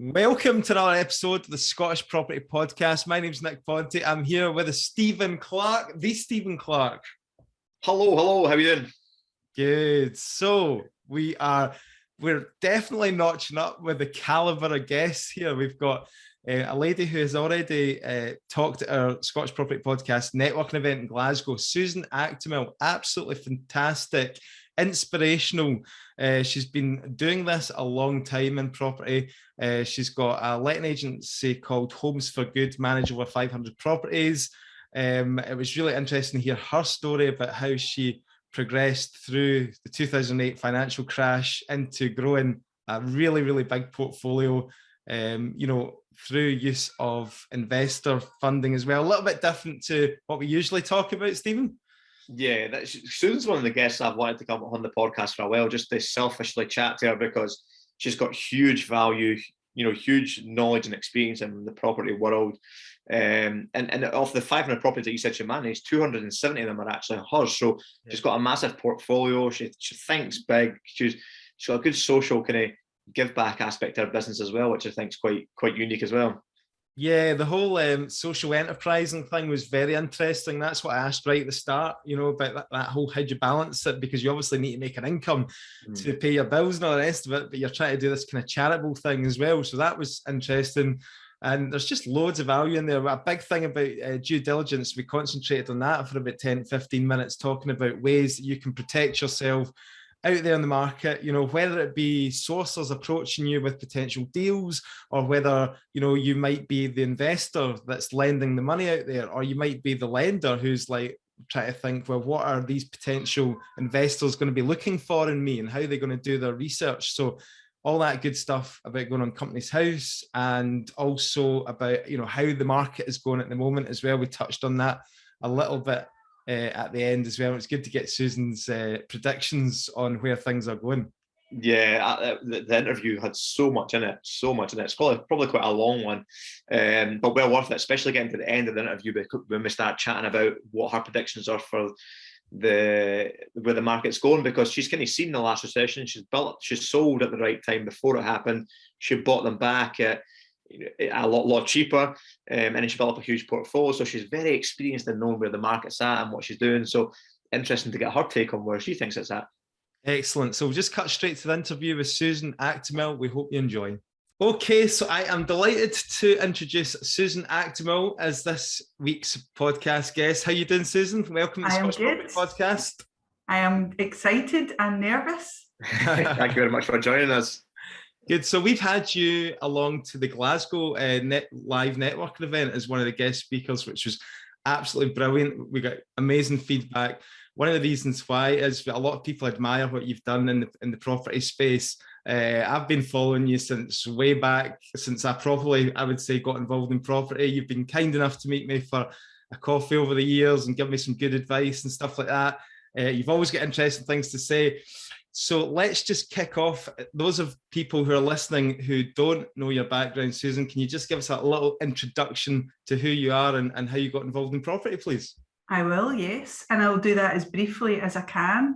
Welcome to another episode of the Scottish Property Podcast. My name's Nick Ponte. I'm here with Stephen Clark, the Stephen Clark. Hello. How are you doing? Good. So we're definitely notching up with the caliber of guests here. We've got a lady who has already talked at our Scottish Property Podcast networking event in Glasgow, Susan Aktemel. Absolutely fantastic, inspirational. She's been doing this a long time in property. She's got a letting agency called Homes for Good, manage over 500 properties. It was really interesting to hear her story about how she progressed through the 2008 financial crash into growing a really, really big portfolio, through use of investor funding as well. A little bit different to what we usually talk about, Stephen. Yeah, Susan's one of the guests I've wanted to come on the podcast for a while, just to selfishly chat to her because she's got huge value, huge knowledge and experience in the property world. And of the 500 properties that you said she managed, 270 of them are actually hers. So she's got a massive portfolio. She thinks big. She's got a good social kind of give back aspect to her business as well, which I think is quite unique as well. Yeah, the whole social enterprising thing was very interesting. That's what I asked right at the start, about that whole how do you balance it, because you obviously need to make an income to pay your bills and all the rest of it, but you're trying to do this kind of charitable thing as well. So that was interesting. And there's just loads of value in there. A big thing about due diligence, we concentrated on that for about 10, 15 minutes, talking about ways that you can protect yourself out there in the market, whether it be sourcers approaching you with potential deals, or whether, you might be the investor that's lending the money out there, or you might be the lender who's like trying to think, well, what are these potential investors going to be looking for in me, and how are they going to do their research? So all that good stuff about going on Companies House, and also about, how the market is going at the moment as well. We touched on that a little bit at the end as well. It's good to get Susan's predictions on where things are going. Yeah, the interview had so much in it. It's probably quite a long one, but well worth it, especially getting to the end of the interview when we start chatting about what her predictions are for where the market's going, because she's kind of seen the last recession. She's sold at the right time before it happened. She bought them back at a lot cheaper, and then she built up a huge portfolio. So she's very experienced in knowing where the market's at and what she's doing. So interesting to get her take on where she thinks it's at. Excellent. So we'll just cut straight to the interview with Susan Aktemel. We hope you enjoy. Okay, so I am delighted to introduce Susan Aktemel as this week's podcast guest. How you doing, Susan? Welcome to the Scottish Property Podcast. I am excited and nervous. Thank you very much for joining us. Good. So we've had you along to the Glasgow live networking event as one of the guest speakers, which was absolutely brilliant. We got amazing feedback. One of the reasons why is that a lot of people admire what you've done in the property space. I've been following you since way back, since I would say, got involved in property. You've been kind enough to meet me for a coffee over the years and give me some good advice and stuff like that. You've always got interesting things to say. So let's just kick off. Those of people who are listening who don't know your background, Susan, can you just give us a little introduction to who you are and how you got involved in property, please? I will, yes. And I'll do that as briefly as I can.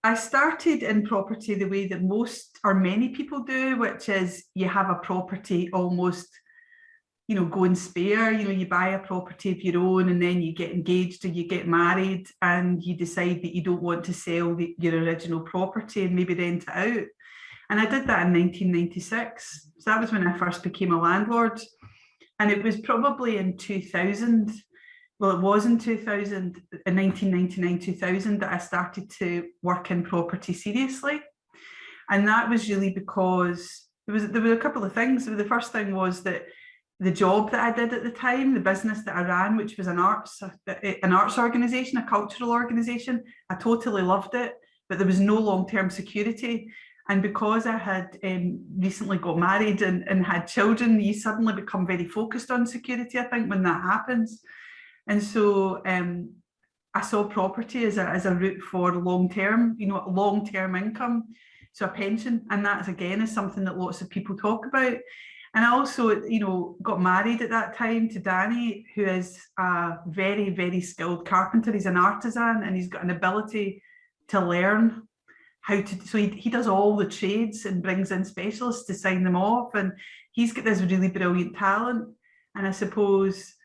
I started in property the way that most or many people do, which is you have a property almost, go and spare. You buy a property of your own, and then you get engaged or you get married, and you decide that you don't want to sell your original property and maybe rent it out. And I did that in 1996. So that was when I first became a landlord. And it was probably in 2000. Well, it was in 2000, in 1999, 2000, that I started to work in property seriously. And that was really because there were a couple of things. The first thing was that the job that I did at the time, the business that I ran, which was an arts organisation, a cultural organisation, I totally loved it, but there was no long-term security. And because I had recently got married and had children, you suddenly become very focused on security, I think, when that happens. And so I saw property as a route for long-term income, so a pension. And that, again, is something that lots of people talk about. And I also, got married at that time to Danny, who is a very, very skilled carpenter. He's an artisan, and he's got an ability to learn how to. So he does all the trades and brings in specialists to sign them off. And he's got this really brilliant talent, and I suppose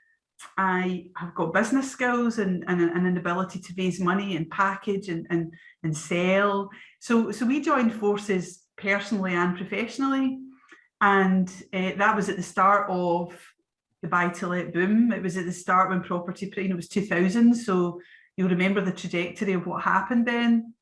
I have got business skills and an ability to raise money and package and sell. So we joined forces personally and professionally, and that was at the start of the buy-to-let boom. It was at the start when property, it was 2000, so you'll remember the trajectory of what happened then.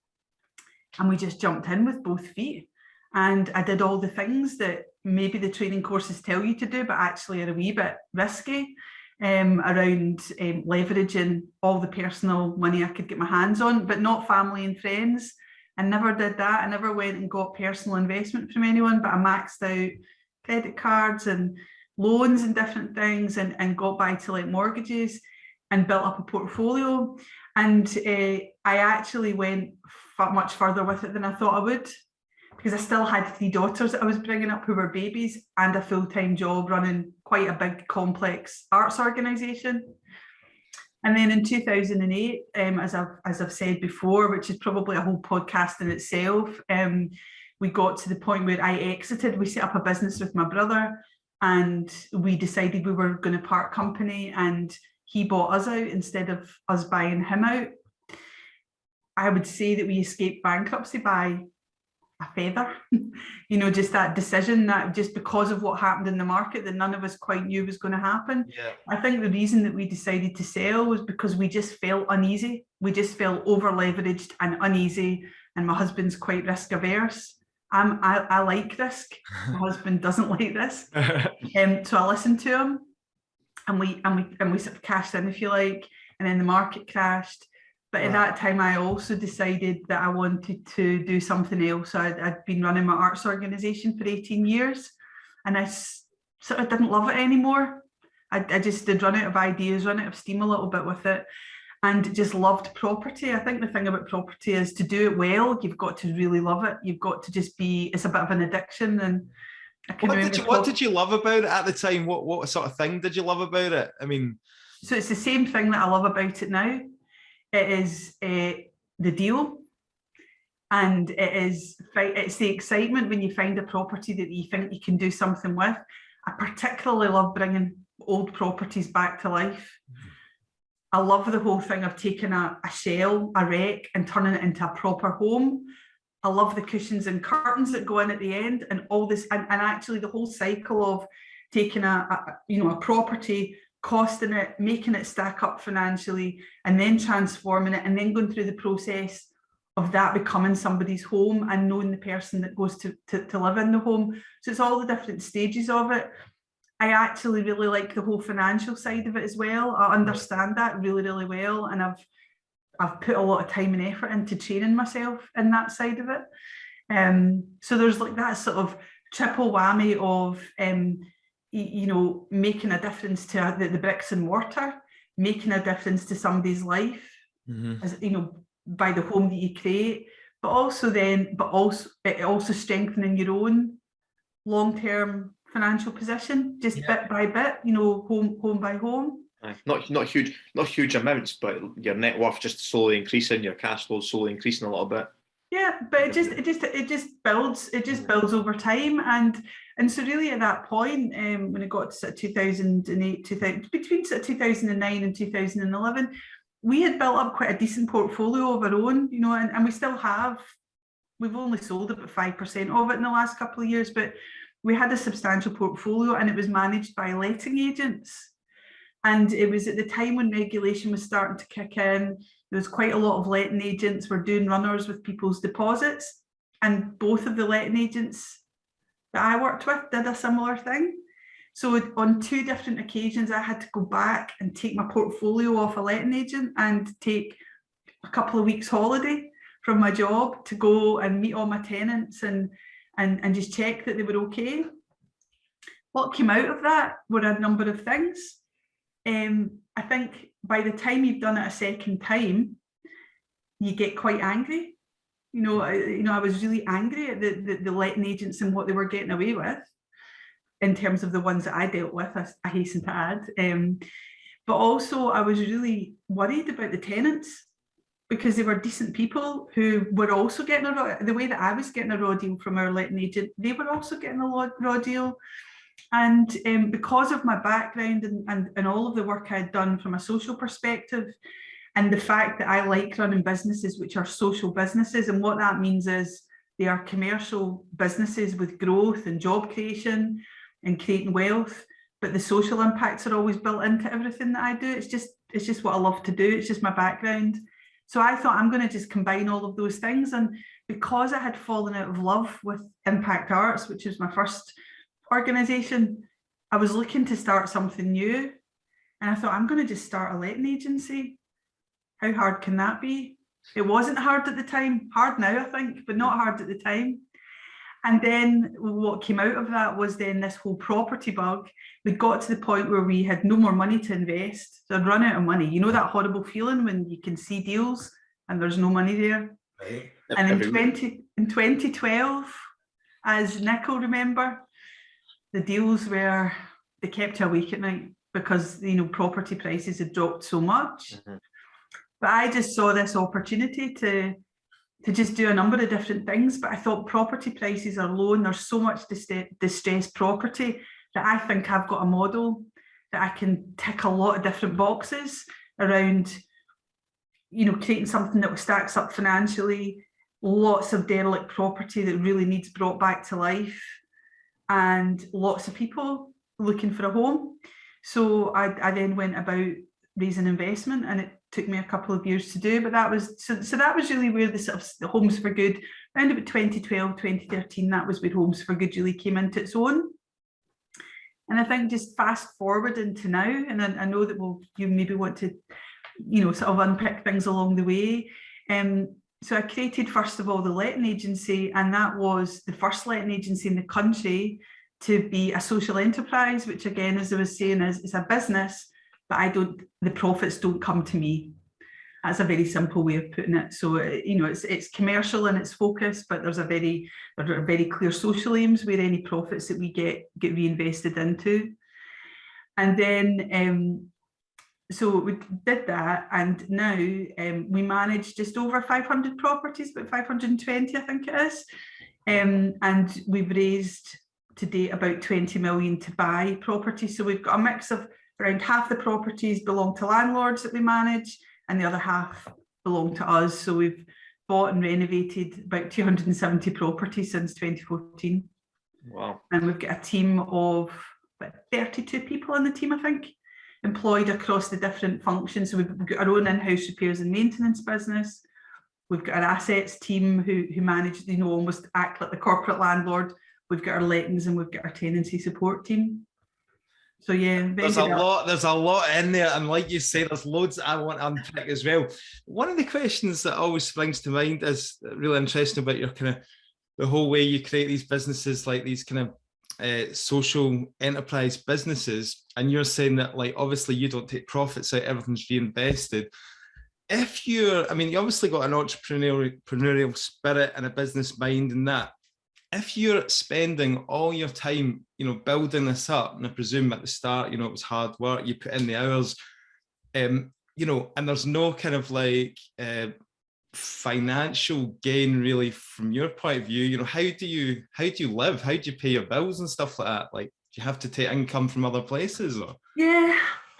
And we just jumped in with both feet. And I did all the things that maybe the training courses tell you to do, but actually are a wee bit risky, around leveraging all the personal money I could get my hands on, but not family and friends. I never did that. I never went and got personal investment from anyone, but I maxed out credit cards and loans and different things, and got buy-to-let mortgages and built up a portfolio. And I actually went much further with it than I thought I would, because I still had 3 daughters that I was bringing up who were babies, and a full-time job running quite a big, complex arts organisation. And then in 2008, as I've said before, which is probably a whole podcast in itself, we got to the point where I exited. We set up a business with my brother, and we decided we were going to part company, and he bought us out instead of us buying him out. I would say that we escaped bankruptcy by a feather. Just that decision, that just because of what happened in the market that none of us quite knew was going to happen. Yeah. I think the reason that we decided to sell was because we just felt uneasy. We just felt over leveraged and uneasy, and my husband's quite risk averse. I like risk. My husband doesn't like risk. So I listened to him, and we sort of cashed in, if you like, and then the market crashed. But at that time, I also decided that I wanted to do something else. I'd been running my arts organisation for 18 years, and I sort of didn't love it anymore. I just did run out of ideas, run out of steam a little bit with it, and just loved property. I think the thing about property is, to do it well, you've got to really love it. You've got to just it's a bit of an addiction. And what did you love about it at the time? What sort of thing did you love about it? I mean, so it's the same thing that I love about it now. It is the deal, and it's the excitement when you find a property that you think you can do something with. I particularly love bringing old properties back to life. I love the whole thing of taking a shell, a wreck, and turning it into a proper home. I love the cushions and curtains that go in at the end, and all this, and actually the whole cycle of taking a property, costing it, making it stack up financially, and then transforming it, and then going through the process of that becoming somebody's home, and knowing the person that goes to live in the home. So it's all the different stages of it. I actually really like the whole financial side of it as well. I understand that really, really well, and I've put a lot of time and effort into training myself in that side of it. So there's like that sort of triple whammy of making a difference to the bricks and mortar, making a difference to somebody's life, as by the home that you create, but also strengthening your own long-term financial position, just bit by bit, home by home. Not huge amounts, but your net worth just slowly increasing, your cash flow slowly increasing a little bit. Yeah, but it just builds over time, and so really at that point, when it got to sort of 2008, between sort of 2009 and 2011, we had built up quite a decent portfolio of our own, and we still have. We've only sold about 5% of it in the last couple of years, but we had a substantial portfolio, and it was managed by letting agents. And it was at the time when regulation was starting to kick in. There was quite a lot of letting agents were doing runners with people's deposits, and both of the letting agents that I worked with did a similar thing. So on 2 different occasions, I had to go back and take my portfolio off a letting agent and take a couple of weeks holiday from my job to go and meet all my tenants and just check that they were okay. What came out of that were a number of things. I think by the time you've done it a second time, you get quite angry. I was really angry at the letting agents and what they were getting away with, in terms of the ones that I dealt with, I hasten to add. But also I was really worried about the tenants, because they were decent people who were also getting the way that I was getting a raw deal from our letting agent, they were also getting a raw deal. And because of my background and all of the work I'd done from a social perspective, and the fact that I like running businesses which are social businesses, and what that means is they are commercial businesses with growth and job creation and creating wealth, but the social impacts are always built into everything that I do. It's just what I love to do. It's just my background. So I thought I'm going to just combine all of those things. And because I had fallen out of love with Impact Arts, which was my first organisation, I was looking to start something new. And I thought, I'm going to just start a letting agency. How hard can that be? It wasn't hard at the time, hard now, I think, but not hard at the time. And then what came out of that was then this whole property bug. We got to the point where we had no more money to invest. So I'd run out of money. You know that horrible feeling when you can see deals and there's no money there? Right. And in 2012, as Nick will remember, the deals were, they kept you awake at night because, you know, property prices had dropped so much. Mm-hmm. But I just saw this opportunity to just do a number of different things. But I thought property prices are low and there's so much distressed property that I think I've got a model that I can tick a lot of different boxes around, you know, creating something that stacks up financially, lots of derelict property that really needs brought back to life, and lots of people looking for a home. So I then went about raising investment, and it took me a couple of years to do, but that was so that was really where the sort of the Homes for Good, around about 2012, 2013, that was where Homes for Good really came into its own. And I think just fast forward into now, and I know that you maybe want to, you know, sort of unpick things along the way. So I created, first of all, the letting agency, and that was the first letting agency in the country to be a social enterprise, which again, as I was saying, is a business, but the profits don't come to me. That's a very simple way of putting it. So, you know, it's commercial in its focus, but there are very clear social aims where any profits that we get reinvested into. And then, so we did that, and now we manage just over 500 properties, about 520, I think it is. And we've raised to date about 20 million to buy property. So we've got a mix of around half the properties belong to landlords that we manage, and the other half belong to us. So we've bought and renovated about 270 properties since 2014. Wow. And we've got a team of about 32 people in the team, I think, employed across the different functions. So we've got our own in-house repairs and maintenance business. We've got our assets team who manage, you know, almost act like the corporate landlord. We've got our lettings, and we've got our tenancy support team. So yeah, there's a lot in there, and like you say, there's loads I want to unpick as well. One of the questions that always springs to mind is really interesting about your kind of the whole way you create these businesses, like these kind of social enterprise businesses, and you're saying that, like, obviously you don't take profits out, everything's reinvested. If you obviously got an entrepreneurial spirit and a business mind and that. If you're spending all your time, you know, building this up, and I presume at the start, you know, it was hard work, you put in the hours, you know, and there's no kind of like financial gain really from your point of view, you know, how do you live? How do you pay your bills and stuff like that? Like, do you have to take income from other places? Or? Yeah,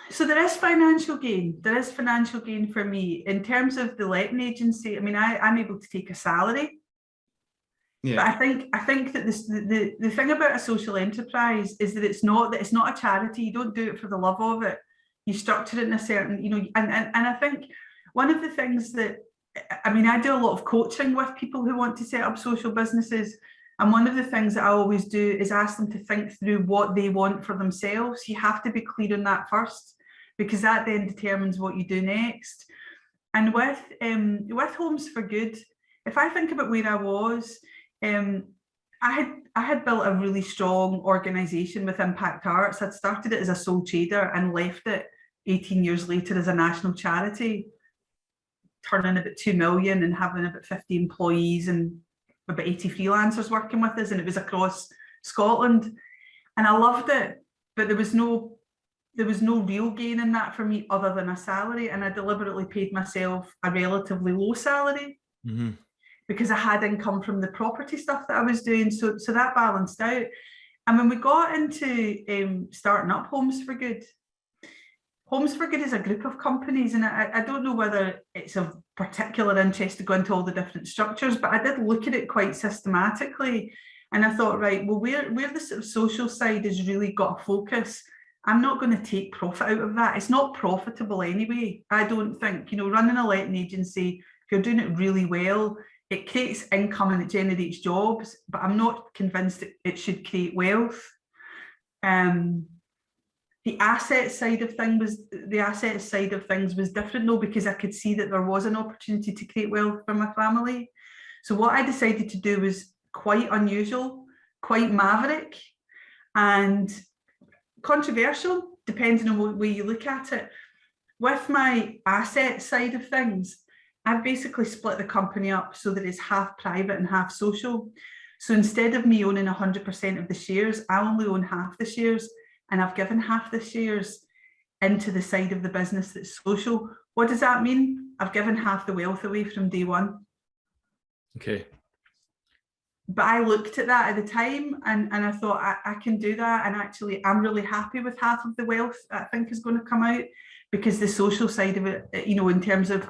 so there is financial gain. There is financial gain for me. In terms of the letting agency, I mean, I'm able to take a salary. Yeah. But I think that the thing about a social enterprise is that it's not a charity. You don't do it for the love of it. You structure it in a certain, you know, and I think one of the things that, I mean, I do a lot of coaching with people who want to set up social businesses. And one of the things that I always do is ask them to think through what they want for themselves. You have to be clear on that first, because that then determines what you do next. And with Homes for Good, if I think about where I was, I had built a really strong organisation with Impact Arts. I'd started it as a sole trader and left it 18 years later as a national charity, turning about 2 million and having about 50 employees and about 80 freelancers working with us, and it was across Scotland. And I loved it, but there was no real gain in that for me other than a salary, and I deliberately paid myself a relatively low salary. Because I had income from the property stuff that I was doing. So that balanced out. And when we got into starting up Homes for Good, Homes for Good is a group of companies, and I don't know whether it's of particular interest to go into all the different structures, but I did look at it quite systematically. And I thought, right, well, where the sort of social side has really got a focus, I'm not going to take profit out of that. It's not profitable anyway. I don't think, running a letting agency, if you're doing it really well, it creates income and it generates jobs, but I'm not convinced it should create wealth. The asset side of things was different though, because I could see that there was an opportunity to create wealth for my family. So what I decided to do was quite unusual, quite maverick, and controversial, depending on what way you look at it. With my asset side of things, I've basically split the company up so that it's half private and half social. So instead of me owning 100% of the shares, I only own half the shares, and I've given half the shares into the side of the business that's social. What does that mean? I've given half the wealth away from day one. Okay. But I looked at that at the time and I thought I can do that. And actually, I'm really happy with half of the wealth I think is going to come out, because the social side of it, in terms of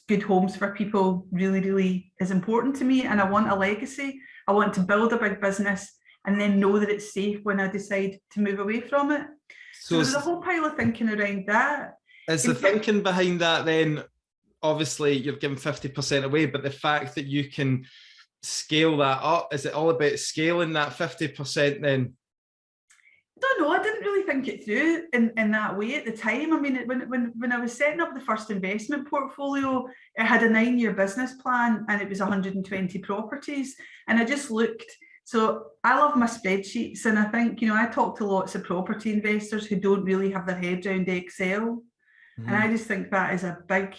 good homes for people, really, really is important to me. And I want a legacy. I want to build a big business and then know that it's safe when I decide to move away from it. So there's a whole pile of thinking around that. Is the thinking behind that then, obviously you've given 50% away, but the fact that you can scale that up, is it all about scaling that 50% then? I don't know, I didn't really think it through in that way at the time. I mean, when I was setting up the first investment portfolio, it had a 9-year business plan and it was 120 properties. And I just looked. So I love my spreadsheets, and I think, I talk to lots of property investors who don't really have their head around Excel. And I just think that is a big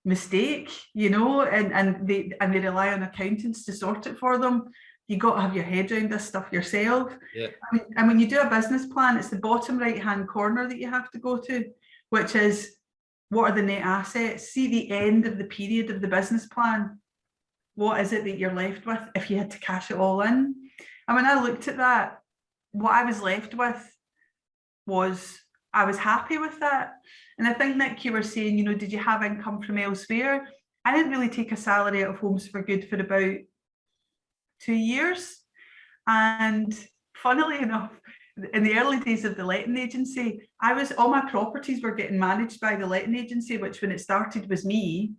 mistake, and they rely on accountants to sort it for them. You got to have your head around this stuff yourself. Yeah. And when you do a business plan, it's the bottom right-hand corner that you have to go to, which is, what are the net assets? See the end of the period of the business plan. What is it that you're left with if you had to cash it all in? And when I looked at that, what I was left with was, I was happy with that. And I think, Nick, you were saying, did you have income from elsewhere? I didn't really take a salary out of Homes for Good for about 2 years. And funnily enough, in the early days of the letting agency, all my properties were getting managed by the letting agency, which when it started was me.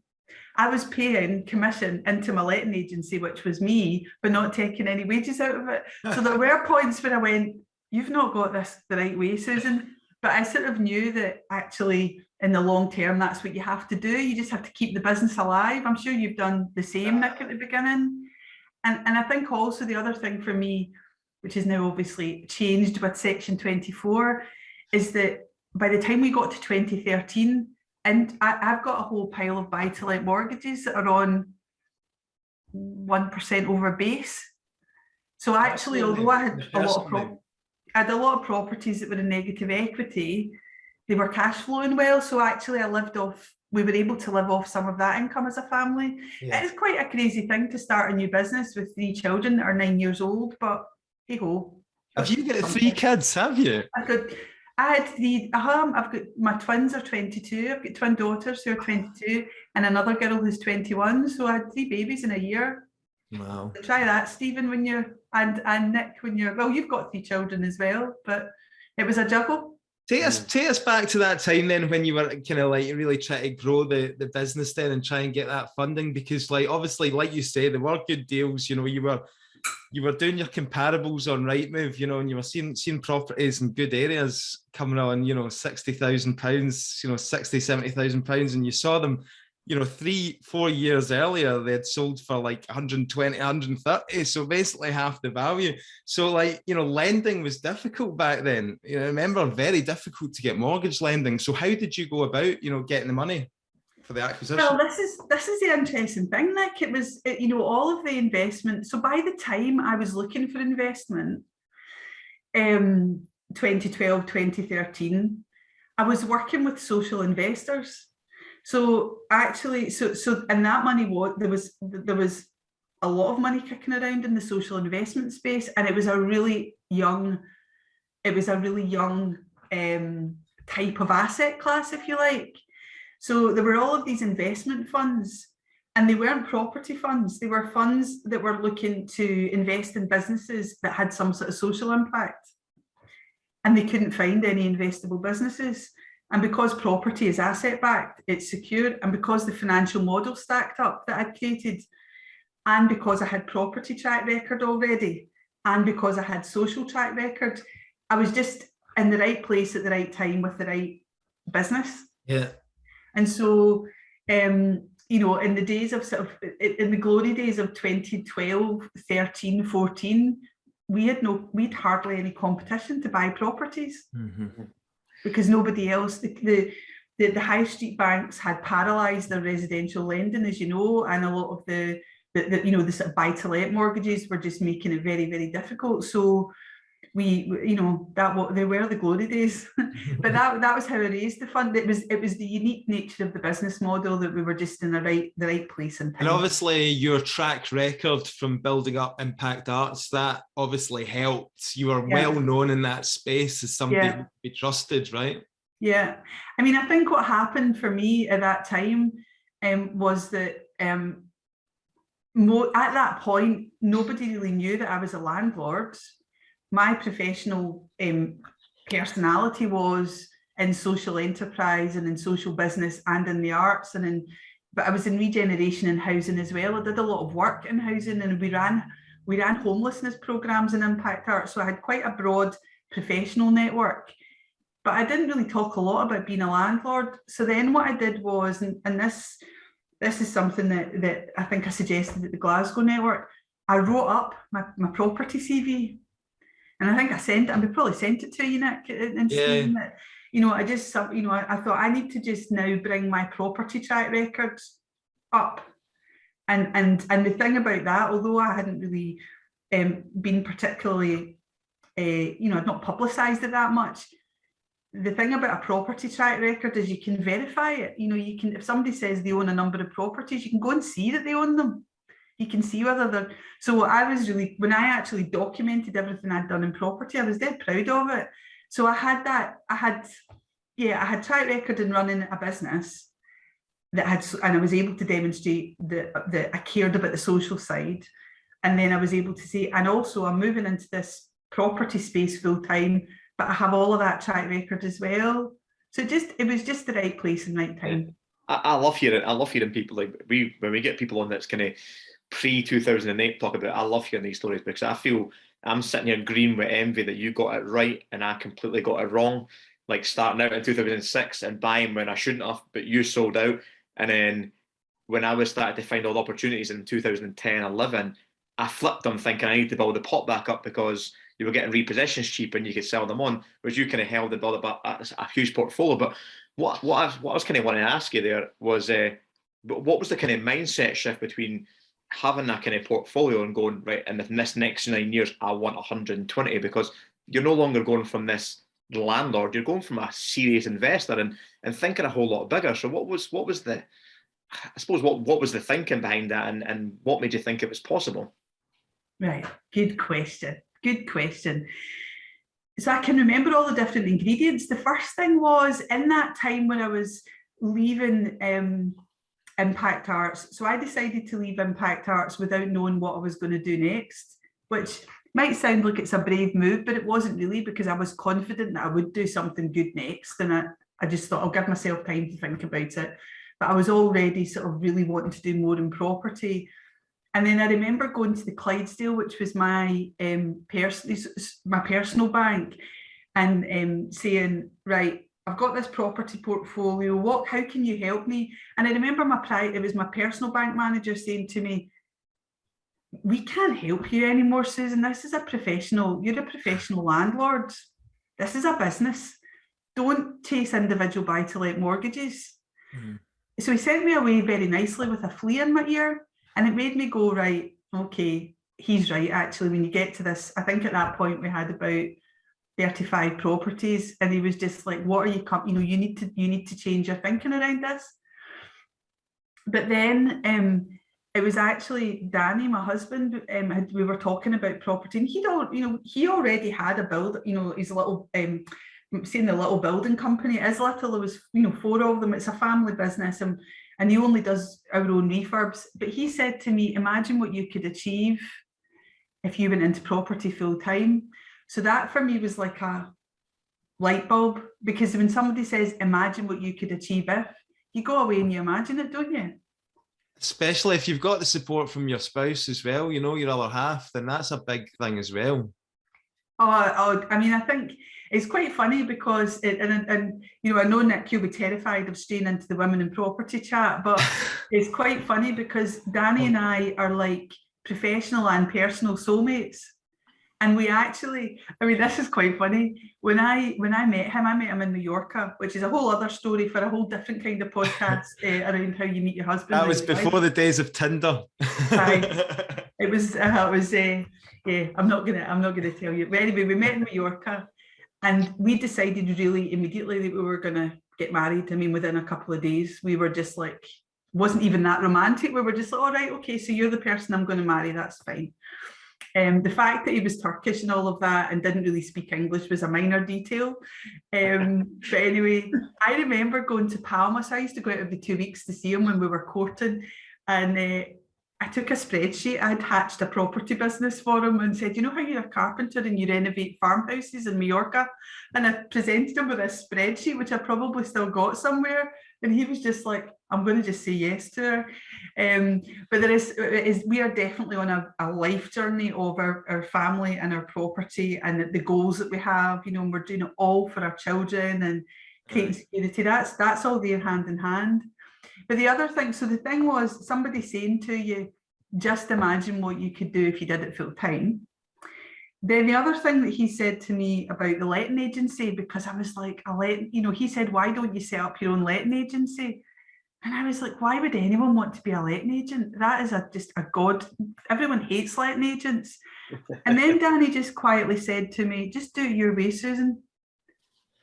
I was paying commission into my letting agency, which was me, but not taking any wages out of it. So there were points where I went, you've not got this the right way, Susan. But I sort of knew that actually in the long term, that's what you have to do. You just have to keep the business alive. I'm sure you've done the same, Nick, at the beginning. And I think also the other thing for me, which is now obviously changed with Section 24, is that by the time we got to 2013, and I've got a whole pile of buy-to-let mortgages that are on 1% over base. So actually, although I had a lot of properties that were in negative equity, they were cash flowing well. So actually we were able to live off some of that income as a family. Yeah. It is quite a crazy thing to start a new business with 3 children that are 9 years old, but hey ho. Have you got 3 kids, have you? I had 3, I've got, my twins are 22, I've got twin daughters who are 22 and another girl who's 21. So I had 3 babies in a year. Wow. So try that, Stephen, when you're, and Nick, when you're, well, you've got 3 children as well, but it was a juggle. Take us back to that time then when you were kind of like really trying to grow the business then and try and get that funding, because like obviously, like you say, there were good deals, you were doing your comparables on Rightmove, and you were seeing properties in good areas coming on, £60,000, 60, £70,000, and you saw them, 3-4 years earlier, they had sold for like 120, 130. So basically half the value. So like, lending was difficult back then. I remember very difficult to get mortgage lending. So how did you go about, getting the money for the acquisition? Well, this is the interesting thing, Nick. It was, all of the investment. So by the time I was looking for investment, 2012, 2013, I was working with social investors. So actually, so and that money was, there was a lot of money kicking around in the social investment space, and it was a really young type of asset class, if you like. So there were all of these investment funds, and they weren't property funds. They were funds that were looking to invest in businesses that had some sort of social impact. And they couldn't find any investable businesses. And because property is asset backed, it's secure. And because the financial model stacked up that I'd created, and because I had property track record already, and because I had social track record, I was just in the right place at the right time with the right business. Yeah. And so, you know, in the days of in the glory days of 2012, 13, 14, we'd hardly any competition to buy properties, because nobody else, the high street banks had paralysed their residential lending, as you know, and a lot of the sort of buy-to-let mortgages were just making it very, very difficult. So they were the glory days. But that was how I raised the fund. It was the unique nature of the business model that we were just in the right place and time. And obviously your track record from building up Impact Arts, that obviously helped. You were well known in that space as somebody who could be trusted, right? Yeah. I mean, I think what happened for me at that time was that at that point, nobody really knew that I was a landlord. My professional personality was in social enterprise and in social business and in the arts, but I was in regeneration and housing as well. I did a lot of work in housing, and we ran homelessness programs in Impact Arts. So I had quite a broad professional network, but I didn't really talk a lot about being a landlord. So then what I did was, and this is something that I think I suggested at the Glasgow network, I wrote up my property CV. And I think I probably sent it to you, Nick, and Stephen, that, you know, I thought I need to just now bring my property track record up. And the thing about that, although I hadn't really been particularly, I'd not publicised it that much, the thing about a property track record is you can verify it. You know, you can, if somebody says they own a number of properties, you can go and see that they own them. You can see whether they're, so I was really, when I actually documented everything I'd done in property, I was dead proud of it. So I had track record in running a business and I was able to demonstrate that I cared about the social side. And then I was able to say, and also I'm moving into this property space full time, but I have all of that track record as well. So it was just the right place and right time. I love hearing people like when we get people on that's kind of pre-2008 talk about it. I love hearing these stories, because I feel I'm sitting here green with envy that you got it right and I completely got it wrong. Like starting out in 2006 and buying when I shouldn't have, but you sold out. And then when I was starting to find all the opportunities in 2010, 11, I flipped them thinking I need to build the pot back up because you were getting repossessions cheap and you could sell them on, whereas you kind of held and built up a huge portfolio. But what I was kind of wanting to ask you there was, what was the kind of mindset shift between having that kind of portfolio and going, right, in this next 9 years, I want 120, because you're no longer going from this landlord, you're going from a serious investor and thinking a whole lot bigger. So what was the thinking behind that, and what made you think it was possible? Right, good question. So I can remember all the different ingredients. The first thing was, in that time when I was leaving Impact Arts, so I decided to leave Impact Arts without knowing what I was going to do next, which might sound like it's a brave move, but it wasn't really, because I was confident that I would do something good next, and I just thought I'll give myself time to think about it. But I was already sort of really wanting to do more in property. And then I remember going to the Clydesdale, which was my personal bank, and saying, right, I've got this property portfolio. How can you help me? And I remember it was my personal bank manager saying to me, we can't help you anymore, Susan. You're a professional landlord. This is a business. Don't chase individual buy-to-let mortgages. Mm-hmm. So he sent me away very nicely with a flea in my ear. And it made me go, right, okay, he's right, actually, when you get to this. I think at that point we had about 35 properties, and he was just like, what are you need to change your thinking around this. But then it was actually Danny, my husband. We were talking about property, and he already had a build, his little, saying the little building company is little. There was, 4 of them. It's a family business, and he only does our own refurbs. But he said to me, imagine what you could achieve if you went into property full time. So that for me was like a light bulb, because when somebody says, imagine what you could achieve if, you go away and you imagine it, don't you? Especially if you've got the support from your spouse as well, your other half, then that's a big thing as well. I mean, I think it's quite funny because, I know Nick, you'll be terrified of straying into the women in property chat, but it's quite funny because Danny and I are like professional and personal soulmates. And we actually, this is quite funny. When I met him in Mallorca, which is a whole other story for a whole different kind of podcast around how you meet your husband. That was before the days of Tinder. Right. It was yeah, I'm not gonna tell you. But anyway, we met in Mallorca, and we decided really immediately that we were gonna get married. Within a couple of days, we were just like, wasn't even that romantic. We were just like, all right, okay, so you're the person I'm going to marry. That's fine. The fact that he was Turkish and all of that and didn't really speak English was a minor detail. But anyway, I remember going to Palma. So I used to go out every 2 weeks to see him when we were courting. And I took a spreadsheet. I'd hatched a property business for him and said, you know how you're a carpenter and you renovate farmhouses in Mallorca? And I presented him with a spreadsheet, which I probably still got somewhere. And he was just like, I'm going to just say yes to her. But we are definitely on a life journey of our family and our property and the goals that we have, and we're doing it all for our children and creating security. That's all there hand in hand. But the other thing, so the thing was somebody saying to you, just imagine what you could do if you did it full time. Then the other thing that he said to me about the letting agency, because I was like, he said, why don't you set up your own letting agency? And I was like, why would anyone want to be a letting agent? That is just a god. Everyone hates letting agents. And then Danny just quietly said to me, just do it your way, Susan.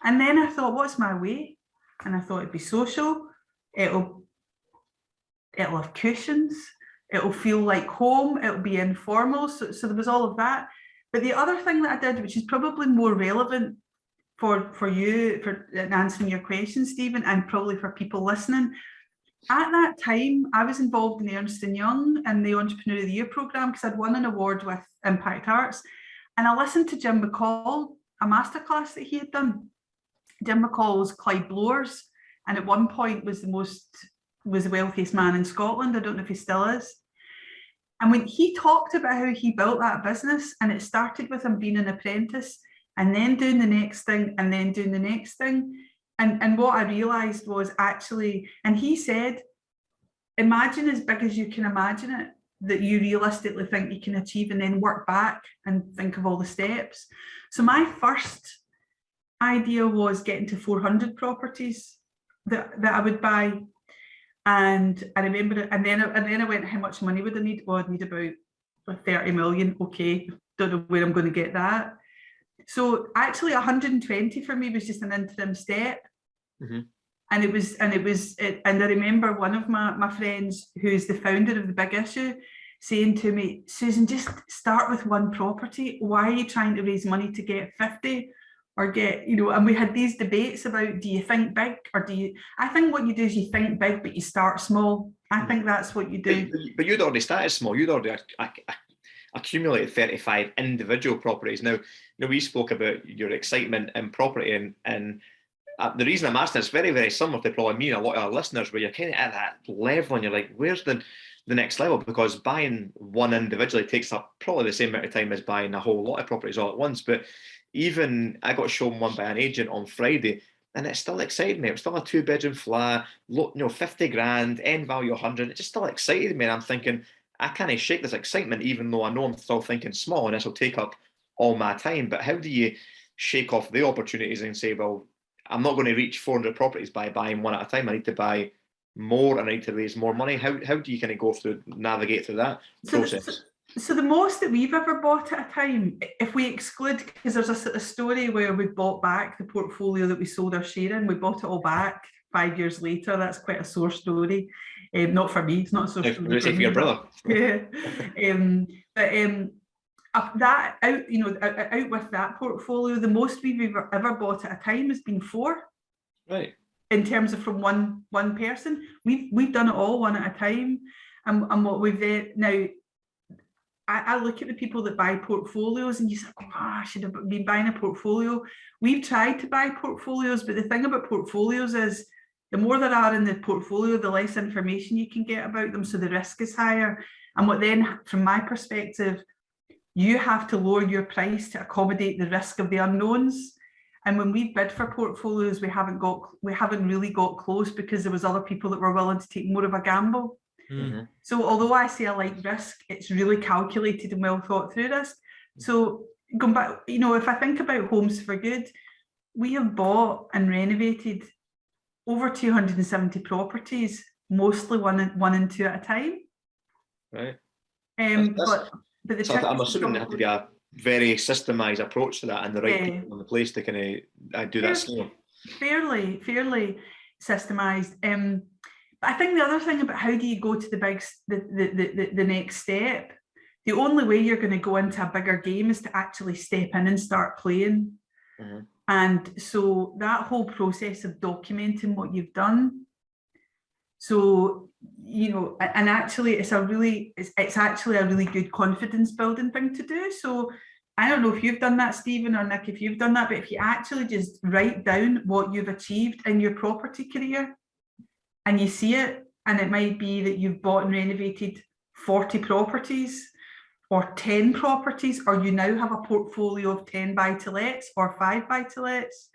And then I thought, what's my way? And I thought it'd be social. It'll have cushions. It'll feel like home. It'll be informal. So there was all of that. But the other thing that I did, which is probably more relevant for you, for answering your question, Stephen, and probably for people listening, at that time, I was involved in the Ernst & Young and the Entrepreneur of the Year programme because I'd won an award with Impact Arts. And I listened to Jim McCall, a masterclass that he had done. Jim McCall was Clyde Blowers, and at one point was the wealthiest man in Scotland. I don't know if he still is. And when he talked about how he built that business, and it started with him being an apprentice and then doing the next thing and then doing the next thing. And what I realised was actually, and he said, imagine as big as you can imagine it, that you realistically think you can achieve, and then work back and think of all the steps. So my first idea was getting to 400 properties that I would buy. And I remember it, and then I went, how much money would I need? Well, I'd need about 30 million. Okay, don't know where I'm going to get that. So actually 120 for me was just an interim step. Mm-hmm. And I remember one of my friends, who's the founder of The Big Issue, saying to me, Susan, just start with one property. Why are you trying to raise money to get 50 or get, and we had these debates about, do you think big or I think what you do is you think big, but you start small. I think that's what you do. But you'd already started small. You'd already accumulated 35 individual properties. Now, we spoke about your excitement in property, and the reason I'm asking, it's very, very similar to probably me and a lot of our listeners, where you're kind of at that level and you're like, where's the next level? Because buying one individually takes up probably the same amount of time as buying a whole lot of properties all at once. But even I got shown one by an agent on Friday, and it still excited me. It was still a 2-bedroom flat, 50 grand, end value 100. It just still excited me. And I'm thinking, I can't shake this excitement, even though I know I'm still thinking small and this will take up all my time. But how do you shake off the opportunities and say, well, I'm not going to reach 400 properties by buying one at a time. I need to buy more and I need to raise more money. How do you kind of navigate through that process? So the most that we've ever bought at a time, if we exclude, because there's a story where we bought back the portfolio that we sold our share in, we bought it all back 5 years later. That's quite a sore story. Not for me, it's not a social media. It's like for your brother. That out, out with that portfolio, the most we've ever bought at a time has been 4. Right. In terms of from one person, we've done it all one at a time, and what we've now. I look at the people that buy portfolios and you say, oh, I should have been buying a portfolio. We've tried to buy portfolios, but the thing about portfolios is the more there are in the portfolio, the less information you can get about them. So the risk is higher. And what then, from my perspective, you have to lower your price to accommodate the risk of the unknowns. And when we bid for portfolios, we haven't really got close because there was other people that were willing to take more of a gamble. Mm-hmm. So although I say I like risk, it's really calculated and well thought through risk. So going back, if I think about Homes for Good, we have bought and renovated over 270 properties, mostly one and two at a time. Right. But the so I'm assuming there has to be a very systemized approach to that and the right people in the place to kind of do that scale. Fairly systemized. But I think the other thing about how do you go to the next step, the only way you're going to go into a bigger game is to actually step in and start playing. Mm-hmm. And so that whole process of documenting what you've done. So, and actually it's actually a really good confidence building thing to do. So I don't know if you've done that, Stephen or Nick, if you've done that, but if you actually just write down what you've achieved in your property career, and you see it, and it might be that you've bought and renovated 40 properties or 10 properties, or you now have a portfolio of 10 buy-to-lets or 5 buy-to-lets,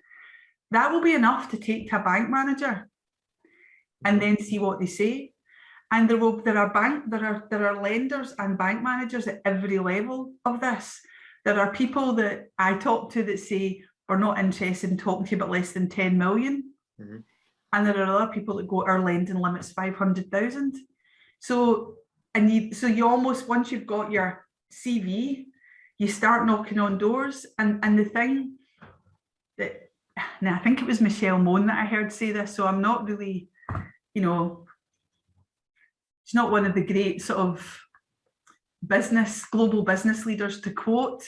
that will be enough to take to a bank manager and then see what they say. And there are lenders and bank managers at every level of this. There are people that I talk to that say, we're not interested in talking to you about less than 10 million. Mm-hmm. And there are other people that go, our lending limit's 500,000. So you almost, once you've got your CV, you start knocking on doors. And the thing that, I think it was Michelle Mone that I heard say this, so I'm not really, she's not one of the great sort of global business leaders to quote,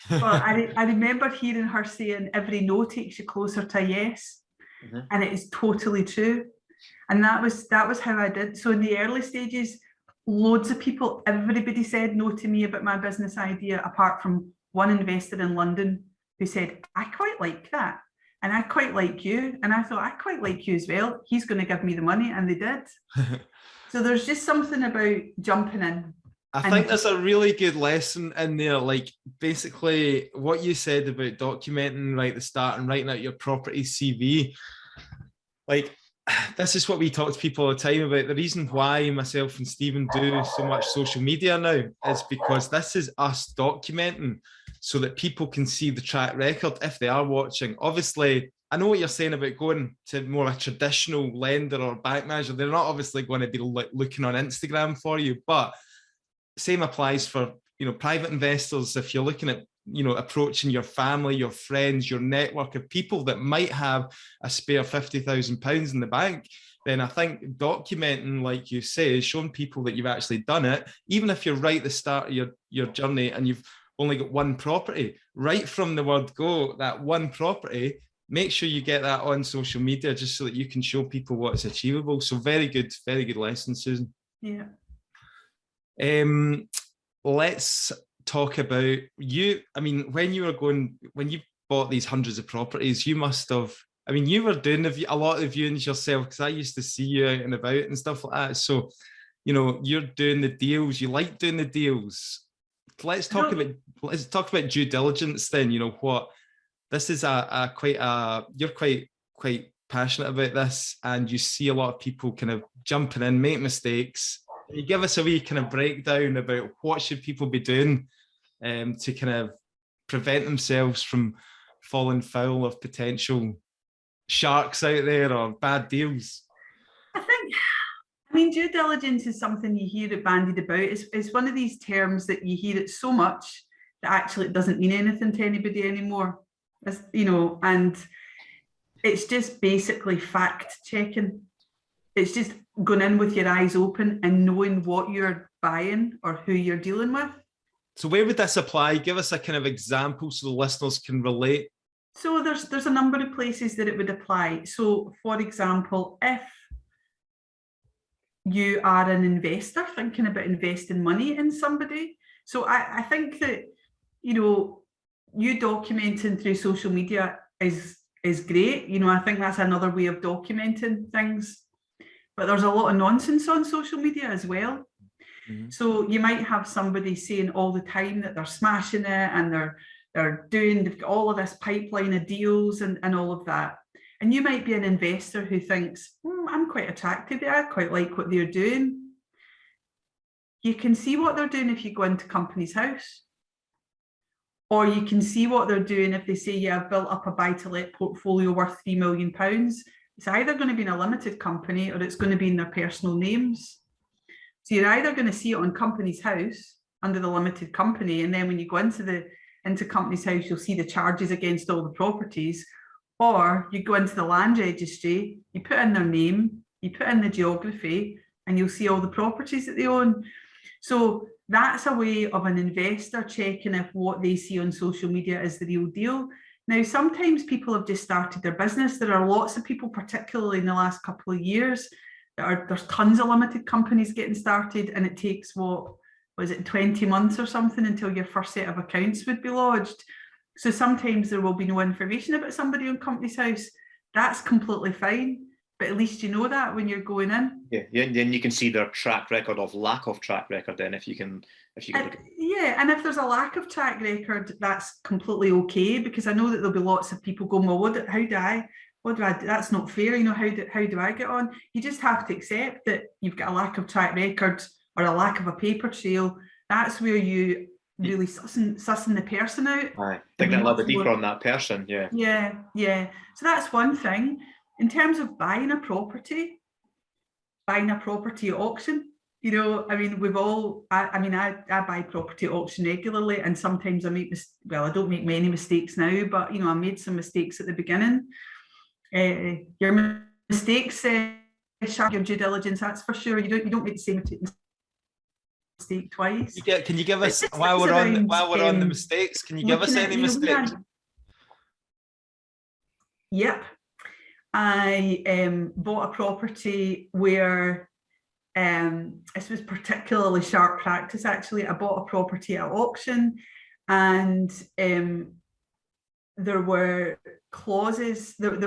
but I remember hearing her saying, every no takes you closer to a yes. Mm-hmm. And it is totally true. And that was how I did. So in the early stages, loads of people, everybody said no to me about my business idea, apart from one investor in London who said, I quite like that. And I quite like you. And I thought, I quite like you as well. He's going to give me the money. And they did. So there's just something about jumping in. I think there's a really good lesson in there, like basically what you said about documenting right at the start and writing out your property CV. Like, this is what we talk to people all the time about. The reason why myself and Stephen do so much social media now is because this is us documenting so that people can see the track record if they are watching. Obviously, I know what you're saying about going to more a traditional lender or bank manager. They're not obviously going to be looking on Instagram for you, but same applies for, private investors. If you're looking at, approaching your family, your friends, your network of people that might have a spare £50,000 in the bank, then I think documenting, like you say, showing people that you've actually done it, even if you're right at the start of your journey and you've only got one property, right from the word go, that one property, make sure you get that on social media just so that you can show people what's achievable. So very good lesson, Susan. Yeah. Let's talk about you. I mean, when you bought these hundreds of properties, you must have, you were doing a lot of viewings yourself, because I used to see you out and about and stuff like that. So, you're doing the deals, you like doing the deals. Let's talk about due diligence then. This is you're quite passionate about this, and you see a lot of people kind of jumping in, make mistakes. Can you give us a wee kind of breakdown about what should people be doing to kind of prevent themselves from falling foul of potential sharks out there or bad deals? Due diligence is something you hear it bandied about. It's one of these terms that you hear it so much that actually it doesn't mean anything to anybody anymore. And it's just basically fact checking. it's just going in with your eyes open and knowing what you're buying or who you're dealing with. So where would this apply? Give us a kind of example so the listeners can relate. So there's a number of places that it would apply. So for example, if you are an investor thinking about investing money in somebody, so I think that, you know, you documenting through social media is great. You know, I think that's another way of documenting things. But there's a lot of nonsense on social media as well. Mm-hmm. So you might have somebody saying all the time that they're smashing it and they've got all of this pipeline of deals and all of that. And you might be an investor who thinks, I'm quite attracted to it. I quite like what they're doing. You can see what they're doing if you go into Companies House. Or you can see what they're doing if they say, yeah, I've built up a buy-to-let portfolio worth £3 million. It's either going to be in a limited company or it's going to be in their personal names. So you're either going to see it on Companies House under the limited company, and then when you go into Companies House, you'll see the charges against all the properties, or you go into the land registry, you put in their name, you put in the geography, and you'll see all the properties that they own. So that's a way of an investor checking if what they see on social media is the real deal. Now, sometimes people have just started their business. There are lots of people, particularly in the last couple of years, there's tons of limited companies getting started, and it takes, what was it, 20 months or something until your first set of accounts would be lodged. So sometimes there will be no information about somebody on Companies House. That's completely fine. But at least you know that when you're going in. Yeah, then you can see their track record of lack of track record. Then if you can yeah, and if there's a lack of track record, that's completely okay, because I know that there'll be lots of people going, well, how do I? That's not fair. You know, how do I get on? You just have to accept that you've got a lack of track record or a lack of a paper trail. That's where you really sussing the person out. Aye, dig that a little bit deeper on that person. Yeah. Yeah. So that's one thing. In terms of buying a property at auction, you know, I mean, I buy property at auction regularly, and sometimes I I don't make many mistakes now, but, you know, I made some mistakes at the beginning. Your mistakes, your due diligence, that's for sure. You don't make the same mistake twice. Can you give us, while we're on the mistakes, can you give us any mistakes? Yep. I bought a property where this was particularly sharp practice, actually. I bought a property at auction, and there were clauses that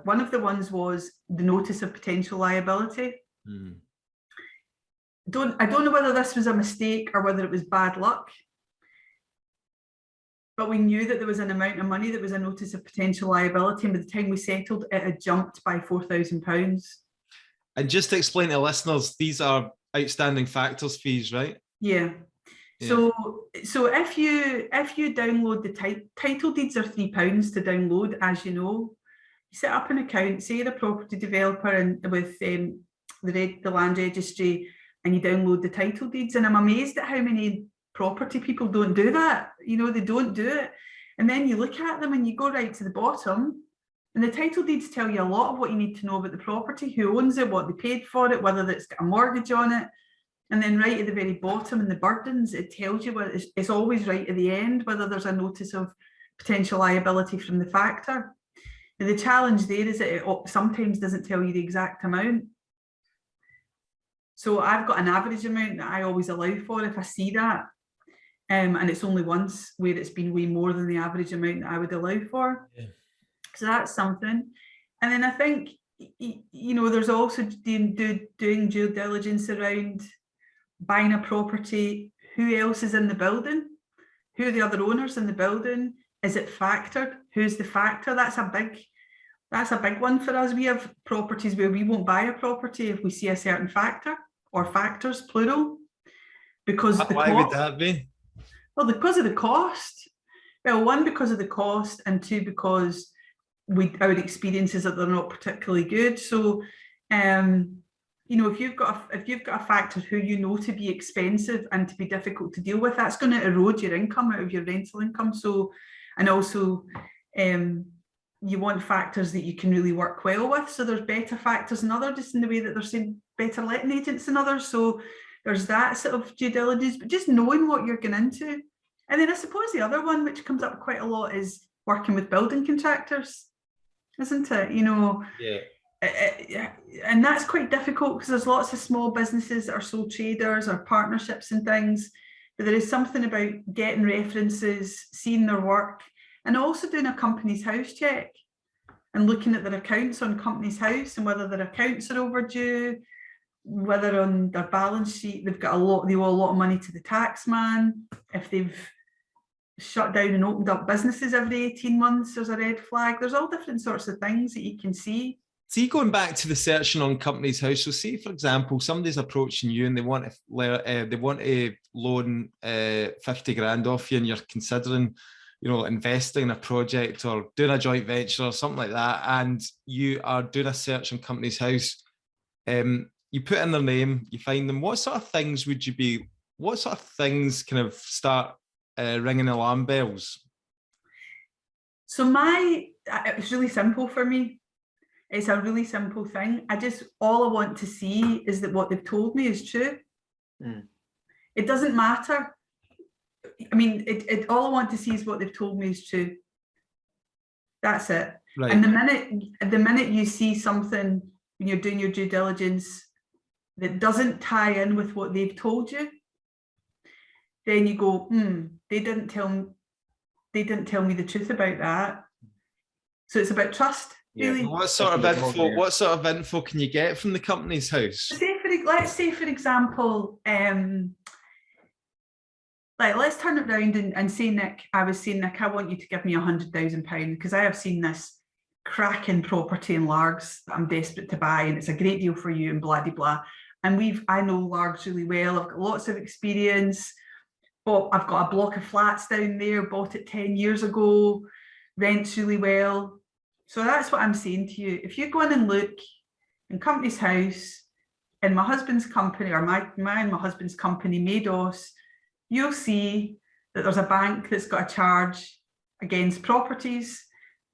one of the ones was the notice of potential liability. I don't know whether this was a mistake or whether it was bad luck, but we knew that there was an amount of money that was a notice of potential liability, and by the time we settled, it had jumped by £4,000. And just to explain to listeners, these are outstanding factors fees, right? Yeah. So if you download the title deeds are £3 to download, as you know. You set up an account, say you're a property developer, and with the land registry, and you download the title deeds. And I'm amazed at how many property people don't do that. You know, they don't do it. And then you look at them and you go right to the bottom, and the title deeds tell you a lot of what you need to know about the property, who owns it, what they paid for it, whether it's got a mortgage on it. And then right at the very bottom in the burdens, it tells you whether it's always right at the end, whether there's a notice of potential liability from the factor. And the challenge there is that it sometimes doesn't tell you the exact amount. So I've got an average amount that I always allow for if I see that. And it's only once where it's been way more than the average amount that I would allow for. Yeah. So that's something. And then I think, you know, there's also doing due diligence around buying a property. Who else is in the building? Who are the other owners in the building? Is it factored? Who's the factor? That's a big one for us. We have properties where we won't buy a property if we see a certain factor or factors, plural. Because why would that be? Well, because of the cost. Well, one, because of the cost, and two, because our experiences that they're not particularly good. So, you know, if you've got a factor who you know to be expensive and to be difficult to deal with, that's going to erode your income out of your rental income. So, and also, you want factors that you can really work well with. So there's better factors than others, just in the way that there's better letting agents than others. So there's that sort of due diligence, but just knowing what you're going into. And then I suppose the other one, which comes up quite a lot, is working with building contractors, isn't it? You know, and that's quite difficult because there's lots of small businesses that are sole traders or partnerships and things. But there is something about getting references, seeing their work, and also doing a company's house check and looking at their accounts on company's house and whether their accounts are overdue, whether on their balance sheet they owe a lot of money to the tax man. If they've shut down and opened up businesses every 18 months, there's a red flag. There's all different sorts of things that you can see. See, going back to the searching on company's house, so say, for example, somebody's approaching you and they want to loan 50 grand off you, and you're considering, you know, investing in a project or doing a joint venture or something like that, and you are doing a search on company's house. You put in their name, you find them. What sort of things kind of start ringing alarm bells? So it's really simple for me. It's a really simple thing. All I want to see is that what they've told me is true. It doesn't matter. I mean, all I want to see is what they've told me is true. That's it. Right. And the minute you see something when you're doing your due diligence that doesn't tie in with what they've told you, then you go, they didn't tell me the truth about that. So it's about trust. Really. What sort of info can you get from the company's house? Let's say, for example, let's turn it around and say, Nick, I want you to give me £100,000 because I have seen this cracking property in Largs that I'm desperate to buy, and it's a great deal for you, and blah de blah. And I know Largs really well. I've got lots of experience. But I've got a block of flats down there, bought it 10 years ago, rents really well. So that's what I'm saying to you. If you go in and look in company's house, in my husband's company, or my and my husband's company, Mados, you'll see that there's a bank that's got a charge against properties.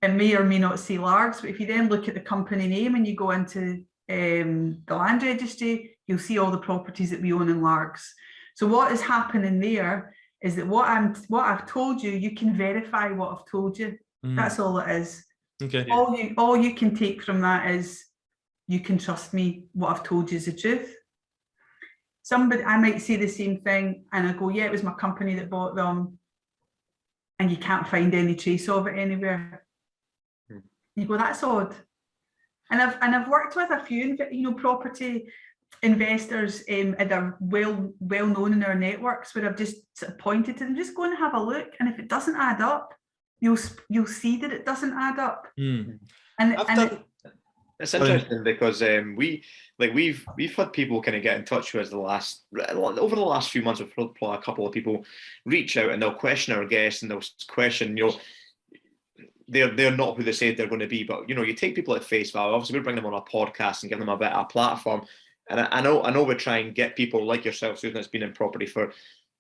It may or may not say Largs, but if you then look at the company name and you go into the land registry, you'll see all the properties that we own in Largs. So what is happening there is that what I've told you, you can verify what I've told you. That's all it is. Okay. All you can take from that is you can trust me. What I've told you is the truth. I might say the same thing and I go, yeah, it was my company that bought them, and you can't find any trace of it anywhere. You go, that's odd. And I've worked with a few, property investors that are well known in our networks, where I've just sort of pointed to them, just go and have a look, and if it doesn't add up, you'll see that it doesn't add up. It's interesting because we've had people kind of get in touch with us over the last few months. We've had a couple of people reach out and they'll question our guests, and they'll question, they're not who they say they're going to be, but you take people at face value. Obviously, we bring them on a podcast and give them a bit of a platform. And I know we try and get people like yourself, Susan, that's been in property for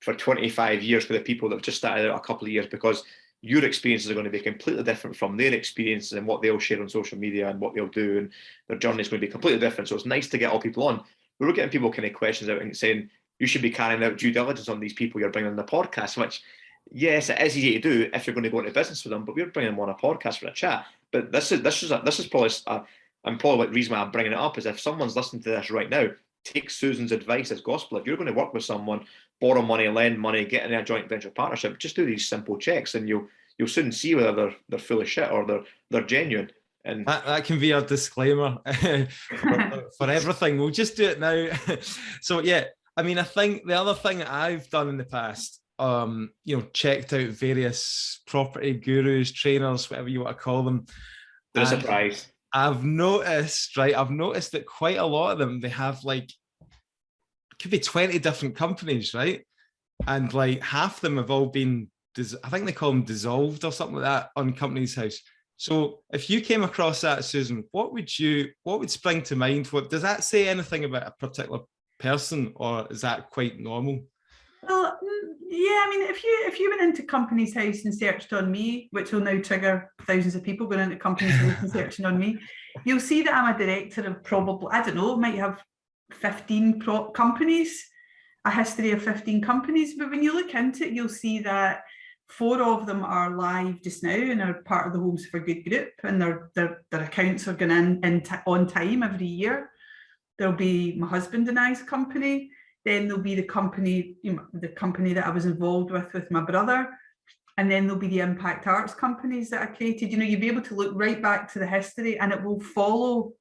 25 years, for the people that have just started out a couple of years, because your experiences are going to be completely different from their experiences, and what they'll share on social media and what they'll do, and their journey is going to be completely different. So it's nice to get all people on. But we're getting people kind of questions out and saying, you should be carrying out due diligence on these people you're bringing on the podcast, which, yes, it is easy to do if you're going to go into business with them, but we're bringing them on a podcast for a chat. But this is probably the reason why I'm bringing it up is if someone's listening to this right now, take Susan's advice as gospel. If you're going to work with someone, borrow money, lend money, get in a joint venture partnership, just do these simple checks, and you'll soon see whether they're full of shit or they're genuine. And that can be our disclaimer for everything. We'll just do it now. So yeah, I mean, I think the other thing that I've done in the past, checked out various property gurus, trainers, whatever you want to call them. There's a surprise. I've noticed that quite a lot of them, they have it could be 20 different companies, right? And half of them have all been, I think they call them dissolved or something like that on company's house. So if you came across that, Susan, what would spring to mind? Does that say anything about a particular person, or is that quite normal? Well, Yeah, I mean, if you went into Companies House and searched on me, which will now trigger thousands of people going into Companies House and searching on me, you'll see that I'm a director of probably, I don't know, might have 15 companies, a history of 15 companies. But when you look into it, you'll see that 4 of them are live just now and are part of the Homes for Good group, and their accounts are going in on time every year. There'll be my husband and I's company. Then there'll be the company, the company that I was involved with my brother. And then there'll be the impact arts companies that I created. You'll be able to look right back to the history, and it will follow.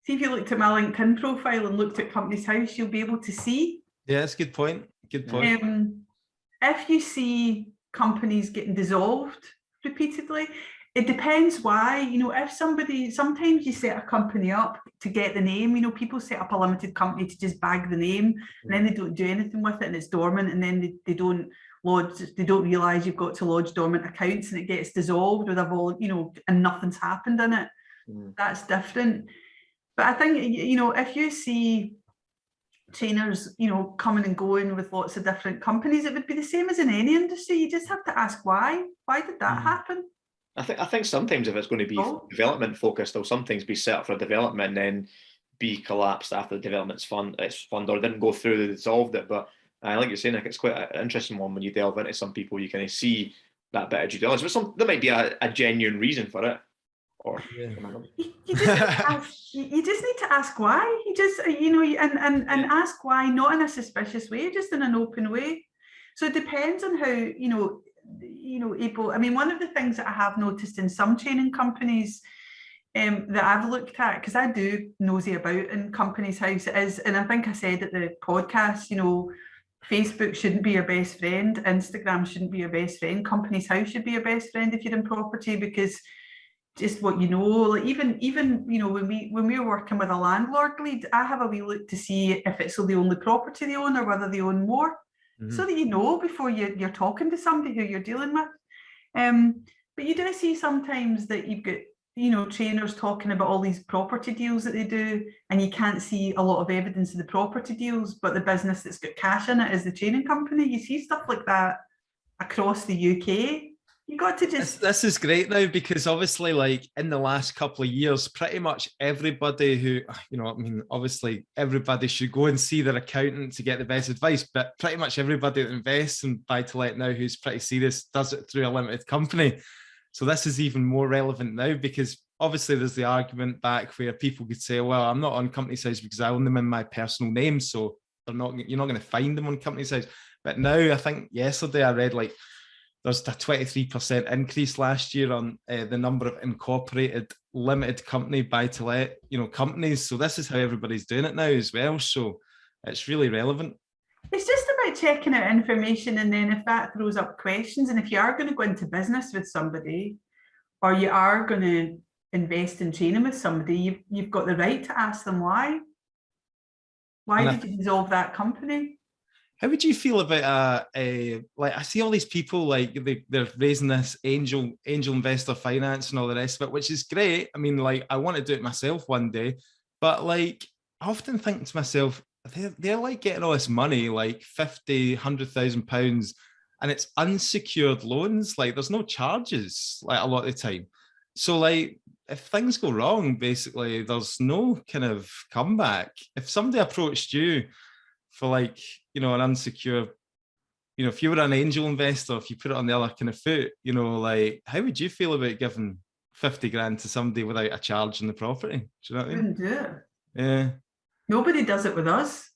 See, if you looked at my LinkedIn profile and looked at Companies House, you'll be able to see. Yeah, that's a good point. Good point. If you see companies getting dissolved repeatedly, it depends why. If somebody, sometimes you set a company up to get the name. People set up a limited company to just bag the name, and then they don't do anything with it, and it's dormant, and then they don't lodge, they don't realise you've got to lodge dormant accounts, and it gets dissolved with a vol, and nothing's happened in it. That's different. But I think, if you see trainers, coming and going with lots of different companies, it would be the same as in any industry. You just have to ask why. Why did that happen? I think sometimes if it's going to be development focused, there'll sometimes be set up for development and then be collapsed after the development's fund or didn't go through, they dissolved it. But like you're saying, it's quite an interesting one when you delve into some people. You kind of see that bit of due diligence. But there might be a genuine reason for it. Or you just need to ask why. You just and ask why, not in a suspicious way, just in an open way. So it depends on how able. I mean, one of the things that I have noticed in some training companies that I've looked at, because I do nosy about in Companies House, is, and I think I said at the podcast, Facebook shouldn't be your best friend, Instagram shouldn't be your best friend, Companies House should be your best friend if you're in property, because just what like even when we're working with a landlord lead, I have a wee look to see if it's the only property they own or whether they own more, so that before you're talking to somebody who you're dealing with. But you do see sometimes that you've got trainers talking about all these property deals that they do, and you can't see a lot of evidence of the property deals, but the business that's got cash in it is the training company. You see stuff like that across the UK. You got to just. This is great now, because obviously, like in the last couple of years, pretty much everybody who, obviously everybody should go and see their accountant to get the best advice, but pretty much everybody that invests in buy-to-let now who's pretty serious does it through a limited company. So this is even more relevant now, because obviously there's the argument back where people could say, well, I'm not on Companies House because I own them in my personal name, so you're not going to find them on Companies House. But now, I think yesterday I read there's a 23% increase last year on the number of incorporated limited company buy-to-let, companies. So this is how everybody's doing it now as well. So it's really relevant. It's just about checking out information, and then if that throws up questions, and if you are going to go into business with somebody, or you are going to invest in training with somebody, you've got the right to ask them why. Why did you dissolve that company? How would you feel about I see all these people they're raising this angel investor finance and all the rest of it, which is great. I mean, I want to do it myself one day, but I often think to myself, they're getting all this money, £50,000-100,000, and it's unsecured loans. There's no charges a lot of the time. So if things go wrong, basically there's no kind of comeback. If somebody approached you for an unsecured, if you were an angel investor, if you put it on the other kind of foot, how would you feel about giving 50 grand to somebody without a charge in the property? Do you know what I mean? Wouldn't do it. Yeah. Nobody does it with us.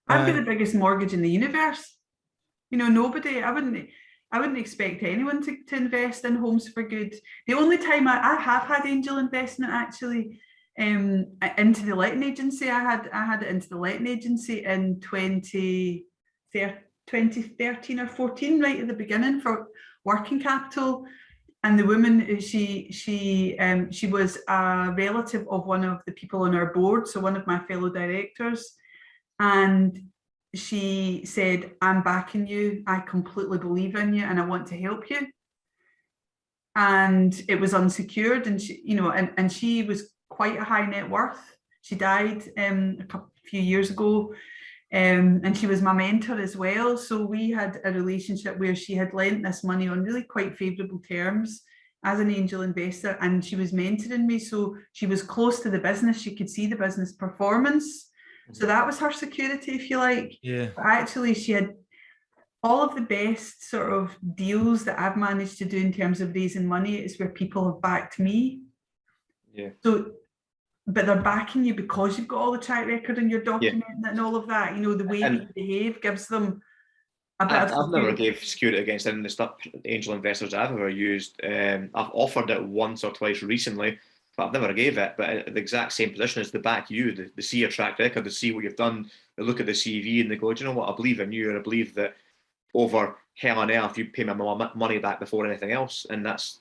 I've got the biggest mortgage in the universe. Nobody, I wouldn't expect anyone to invest in Homes for Good. The only time I have had angel investment actually into the letting agency, I had it into the letting agency in 2013 or 14, right at the beginning, for working capital. And the woman, she was a relative of one of the people on our board, so one of my fellow directors, and she said, I'm backing you, I completely believe in you, and I want to help you. And it was unsecured, and she, and she was quite a high net worth. She died a few years ago. And she was my mentor as well. So we had a relationship where she had lent this money on really quite favourable terms as an angel investor, and she was mentoring me. So she was close to the business. She could see the business performance. So that was her security, if you like. Yeah. But actually, she had all of the best sort of deals that I've managed to do in terms of raising money is where people have backed me. Yeah. So, but they're backing you because you've got all the track record and you're documenting it and all of that. You know, the way that you behave gives them a bit of. I've never gave security against any of the stuff angel investors I've ever used. I've offered it once or twice recently, but I've never gave it. But the exact same position is to back you. They see your track record, they see what you've done, they look at the CV and they go, do you know what? I believe in you, and I believe that over hell on earth you pay my money back before anything else. And that's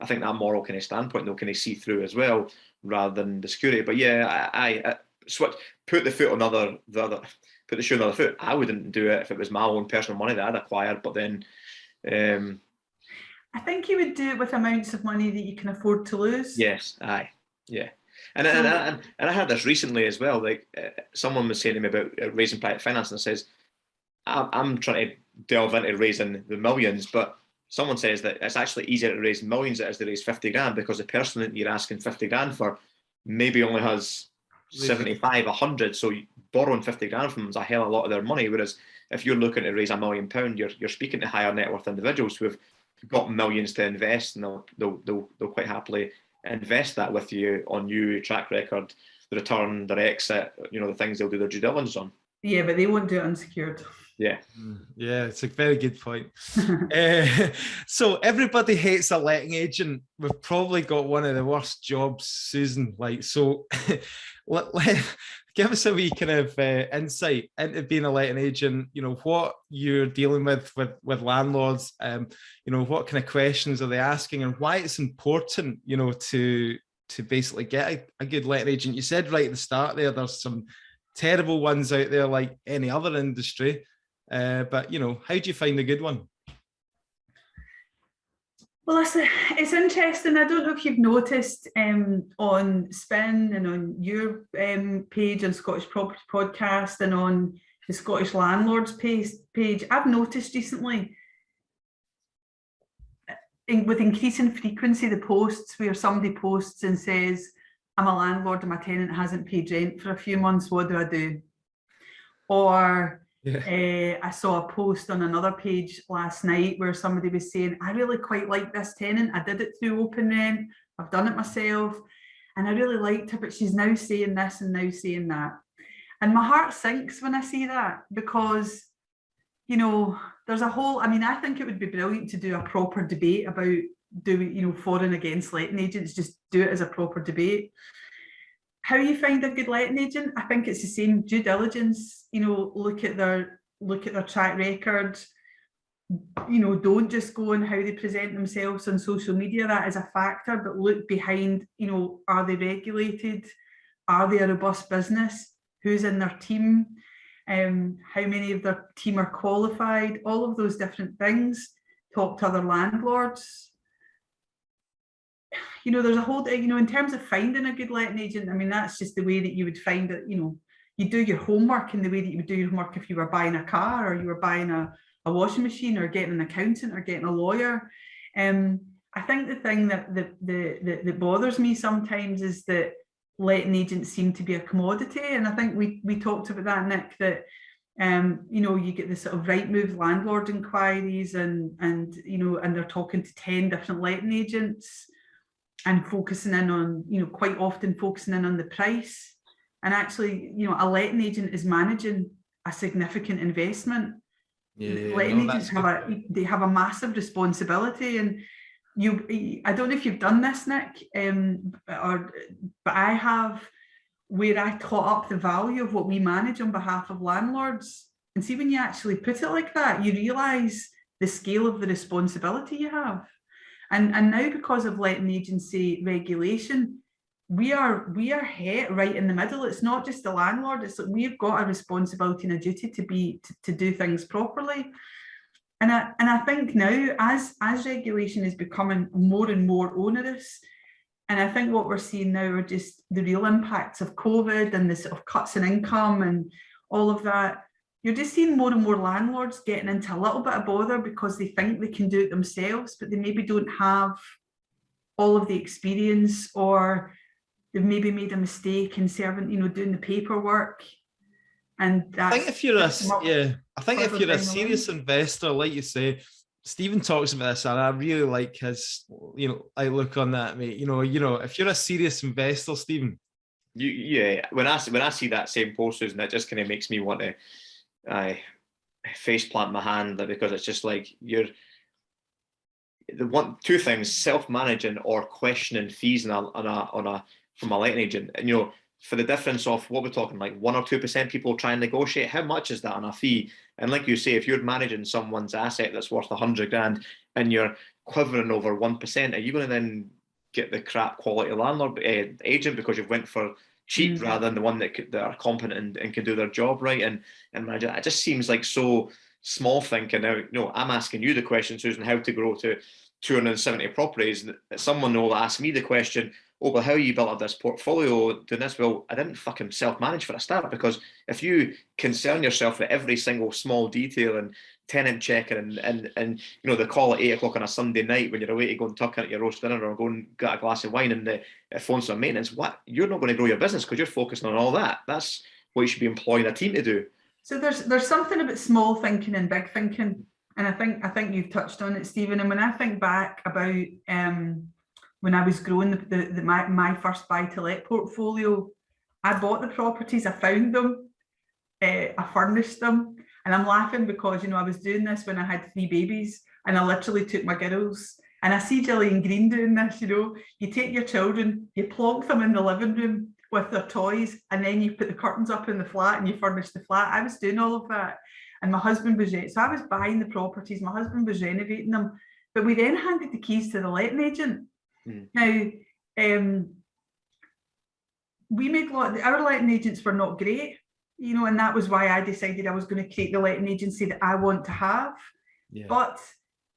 I think that moral kind of standpoint they'll kind of see through as well, rather than the security. But yeah, I switch, put the shoe on the other foot. I wouldn't do it if it was my own personal money that I'd acquired. But then I think you would do it with amounts of money that you can afford to lose. Yes, yeah. And I heard this recently as well. Like someone was saying to me about raising private finance, and it says, I'm trying to delve into raising the millions, but someone says that it's actually easier to raise millions than it is to raise 50 grand, because the person that you're asking 50 grand for maybe only has 75, 100. So borrowing 50 grand from them is a hell of a lot of their money. Whereas if you're looking to raise £1 million, you're speaking to higher net worth individuals who have got millions to invest, and they'll quite happily invest that with you on your track record, the return, their exit, the things they'll do their due diligence on. Yeah, but they won't do it unsecured. Yeah. Yeah, it's a very good point. So everybody hates a letting agent. We've probably got one of the worst jobs, Susan. So give us a wee kind of insight into being a letting agent. What you're dealing with landlords. What kind of questions are they asking, and why it's important, to basically get a good letting agent. You said right at the start there's some terrible ones out there like any other industry. But how do you find a good one? Well, it's interesting. I don't know if you've noticed on Spin and on your page on Scottish Property Podcast and on the Scottish Landlords page, I've noticed recently with increasing frequency the posts where somebody posts and says, I'm a landlord and my tenant hasn't paid rent for a few months, what do I do? Or I saw a post on another page last night where somebody was saying, I really quite like this tenant. I did it through open rent. I've done it myself. And I really liked her, but she's now saying this and now saying that. And my heart sinks when I see that, because, there's a whole, I think it would be brilliant to do a proper debate about for and against letting agents, just do it as a proper debate. How you find a good letting agent, I think it's the same. Due diligence, look at their track record. Don't just go on how they present themselves on social media. That is a factor, but look behind. Are they regulated? Are they a robust business? Who's in their team? How many of their team are qualified? All of those different things. Talk to other landlords. There's a whole, in terms of finding a good letting agent, that's just the way that you would find it. You do your homework in the way that you would do your homework if you were buying a car, or you were buying a washing machine, or getting an accountant, or getting a lawyer. I think the thing that bothers me sometimes is that letting agents seem to be a commodity. And I think we talked about that, Nick, that you get the sort of right move landlord inquiries and they're talking to 10 different letting agents and focusing in on, quite often focusing in on the price. And actually, a letting agent is managing a significant investment. Letting agents have a massive responsibility. And I don't know if you've done this, Nick, but I have, where I tot up the value of what we manage on behalf of landlords. And see, when you actually put it like that, you realise the scale of the responsibility you have. And now, because of letting agency regulation, we are right in the middle. It's not just the landlord. It's like we've got a responsibility and a duty to do things properly. And I think now, as regulation is becoming more and more onerous, and I think what we're seeing now are just the real impacts of COVID and the sort of cuts in income and all of that. you're just seeing more and more landlords getting into a little bit of bother because they think they can do it themselves, but they maybe don't have all of the experience, or they've maybe made a mistake in serving, doing the paperwork. And that's, I think if you're a serious investor, like you say, Stephen talks about this, and I really like his, outlook on that, mate. If you're a serious investor, Stephen. When I see that same post, Susan, that just kind of makes me want to face plant my hand, because it's just like two things: self-managing or questioning fees from a letting agent. And for the difference of what we're talking, like 1 or 2% people try and negotiate, how much is that on a fee? And like you say, if you're managing someone's asset that's worth 100 grand and you're quivering over 1%, are you going to then get the crap quality landlord agent because you've went for cheap rather than the one that are competent and can do their job right? And manage it just seems like so small thinking. Now, I'm asking you the question, Susan, how to grow to 270 properties. Someone will ask me the question, oh, well, how you built up this portfolio doing this? Well, I didn't fucking self-manage for a start, because if you concern yourself with every single small detail and tenant checking and the call at 8 o'clock on a Sunday night when you're away to go and tuck into your roast dinner or go and get a glass of wine and the phone's on maintenance, you're not going to grow your business because you're focusing on all that. That's what you should be employing a team to do. So there's something about small thinking and big thinking, and I think you've touched on it, Stephen. And when I think back about when I was growing my first buy-to-let portfolio, I bought the properties, I found them, I furnished them, and I'm laughing because I was doing this when I had 3 babies, and I literally took my girls. And I see Gillian Green doing this. You take your children, you plonk them in the living room with their toys, and then you put the curtains up in the flat and you furnish the flat. I was doing all of that, and my husband was so I was buying the properties, my husband was renovating them, but we then handed the keys to the letting agent. Now, we made our letting agents were not great, and that was why I decided I was going to create the letting agency that I want to have. Yeah. But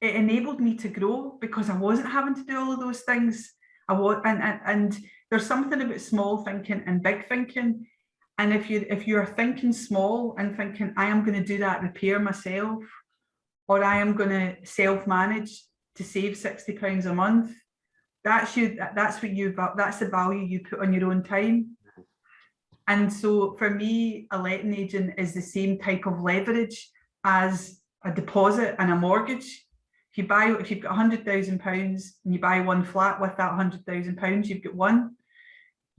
it enabled me to grow because I wasn't having to do all of those things. And there's something about small thinking and big thinking. And if you're thinking small and thinking, I am going to do that repair myself, or I am going to self-manage to save £60 a month, that's the value you put on your own time. And so for me, a letting agent is the same type of leverage as a deposit and a mortgage. If you've got £100,000 and you buy one flat with that £100,000, you've got one.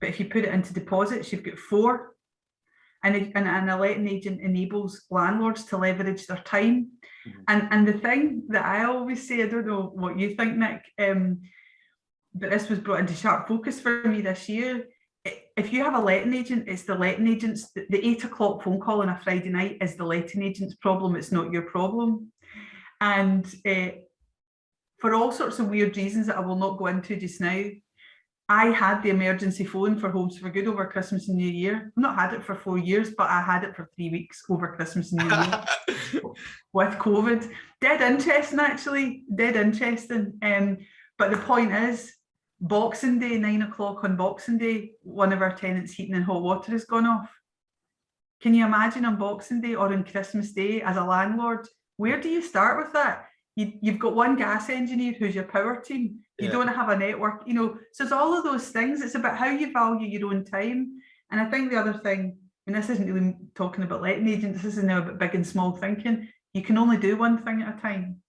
But if you put it into deposits, you've got 4. And a letting agent enables landlords to leverage their time. And the thing that I always say, I don't know what you think, Nick, but this was brought into sharp focus for me this year. If you have a letting agent, it's the letting agent's, the 8 o'clock phone call on a Friday night is the letting agent's problem. It's not your problem. And for all sorts of weird reasons that I will not go into just now, I had the emergency phone for Homes for Good over Christmas and New Year. I've not had it for 4 years, but I had it for 3 weeks over Christmas and New Year with COVID. Dead interesting, actually. Dead interesting. But the point is, Boxing Day, 9 o'clock on Boxing Day, one of our tenants' heating and hot water has gone off. Can you imagine on Boxing Day or on Christmas Day as a landlord? Where do you start with that? You've got one gas engineer who's your power team. You don't have a network, so it's all of those things. It's about how you value your own time. And I think the other thing, and this isn't really talking about letting agents, this is now about big and small thinking. You can only do one thing at a time.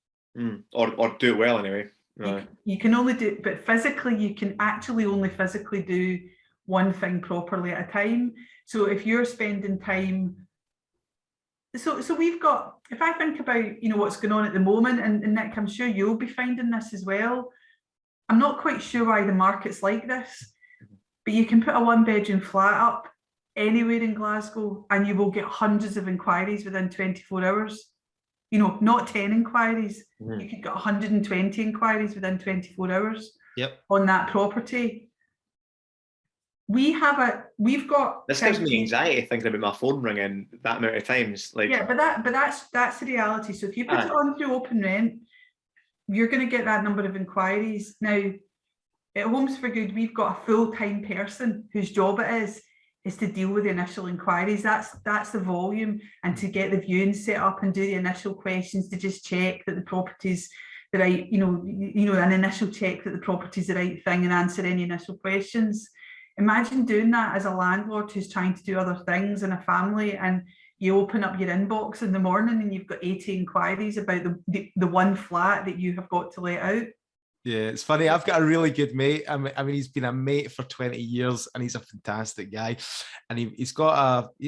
Or do it well anyway. Right. You can only do, but physically, you can actually only physically do one thing properly at a time. So if you're spending time, so we've got, if I think about, what's going on at the moment, and Nick, I'm sure you'll be finding this as well. I'm not quite sure why the market's like this, but you can put a 1-bedroom flat up anywhere in Glasgow and you will get hundreds of inquiries within 24 hours. Not 10 inquiries. You could get 120 inquiries within 24 hours on that property. We've got. This gives me anxiety thinking about my phone ringing that amount of times. But that's the reality. So if you put it on through open rent, you're going to get that number of inquiries. Now, at Homes for Good, we've got a full-time person whose job it is is to deal with the initial inquiries. That's the volume, and to get the viewing set up and do the initial questions to just check that the property's the right, an initial check that the property's the right thing and answer any initial questions. Imagine doing that as a landlord who's trying to do other things in a family, and you open up your inbox in the morning and you've got 80 inquiries about the one flat that you have got to let out. Yeah, it's funny. I've got a really good mate. I mean, he's been a mate for 20 years and he's a fantastic guy. And he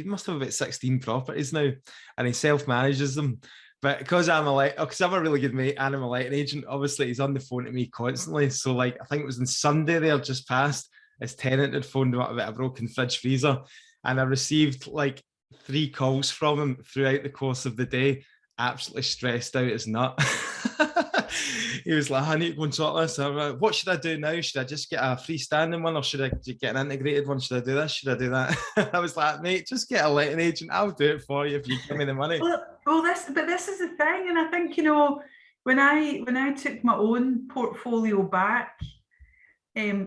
must have about 16 properties now, and he self-manages them. But because I'm a really good mate and I'm a letting agent, obviously he's on the phone to me constantly. So like, I think it was on Sunday there just past, his tenant had phoned him up about a broken fridge freezer. And I received like 3 calls from him throughout the course of the day, absolutely stressed out as nut. He was like, I need to go and sort this. I'm like, what should I do now? Should I just get a freestanding one, or should I get an integrated one? Should I do this? Should I do that? I was like, mate, just get a letting agent. I'll do it for you if you give me the money. Well, this is the thing, and I think when I took my own portfolio back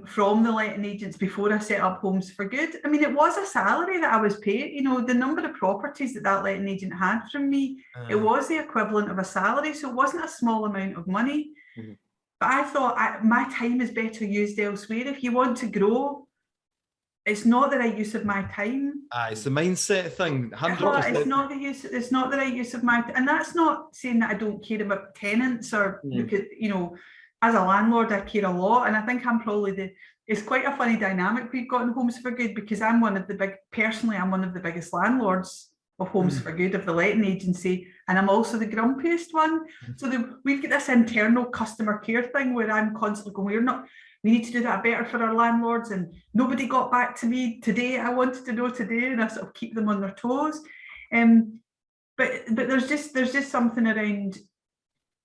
from the letting agents before I set up Homes for Good, I mean, it was a salary that I was paid. The number of properties that letting agent had from me, it was the equivalent of a salary, so it wasn't a small amount of money. Mm-hmm. But I thought my time is better used elsewhere. If you want to grow, it's not the right use of my time. It's the mindset thing. 100%. It's not the right use of my time. And that's not saying that I don't care about tenants, or because as a landlord I care a lot, and I think I'm probably it's quite a funny dynamic we've got in Homes for Good, because I'm one of the biggest landlords of Homes for Good, of the letting agency, and I'm also the grumpiest one. So we've got this internal customer care thing where I'm constantly going, we need to do that better for our landlords, and nobody got back to me today. I wanted to know today, and I sort of keep them on their toes. But there's just something around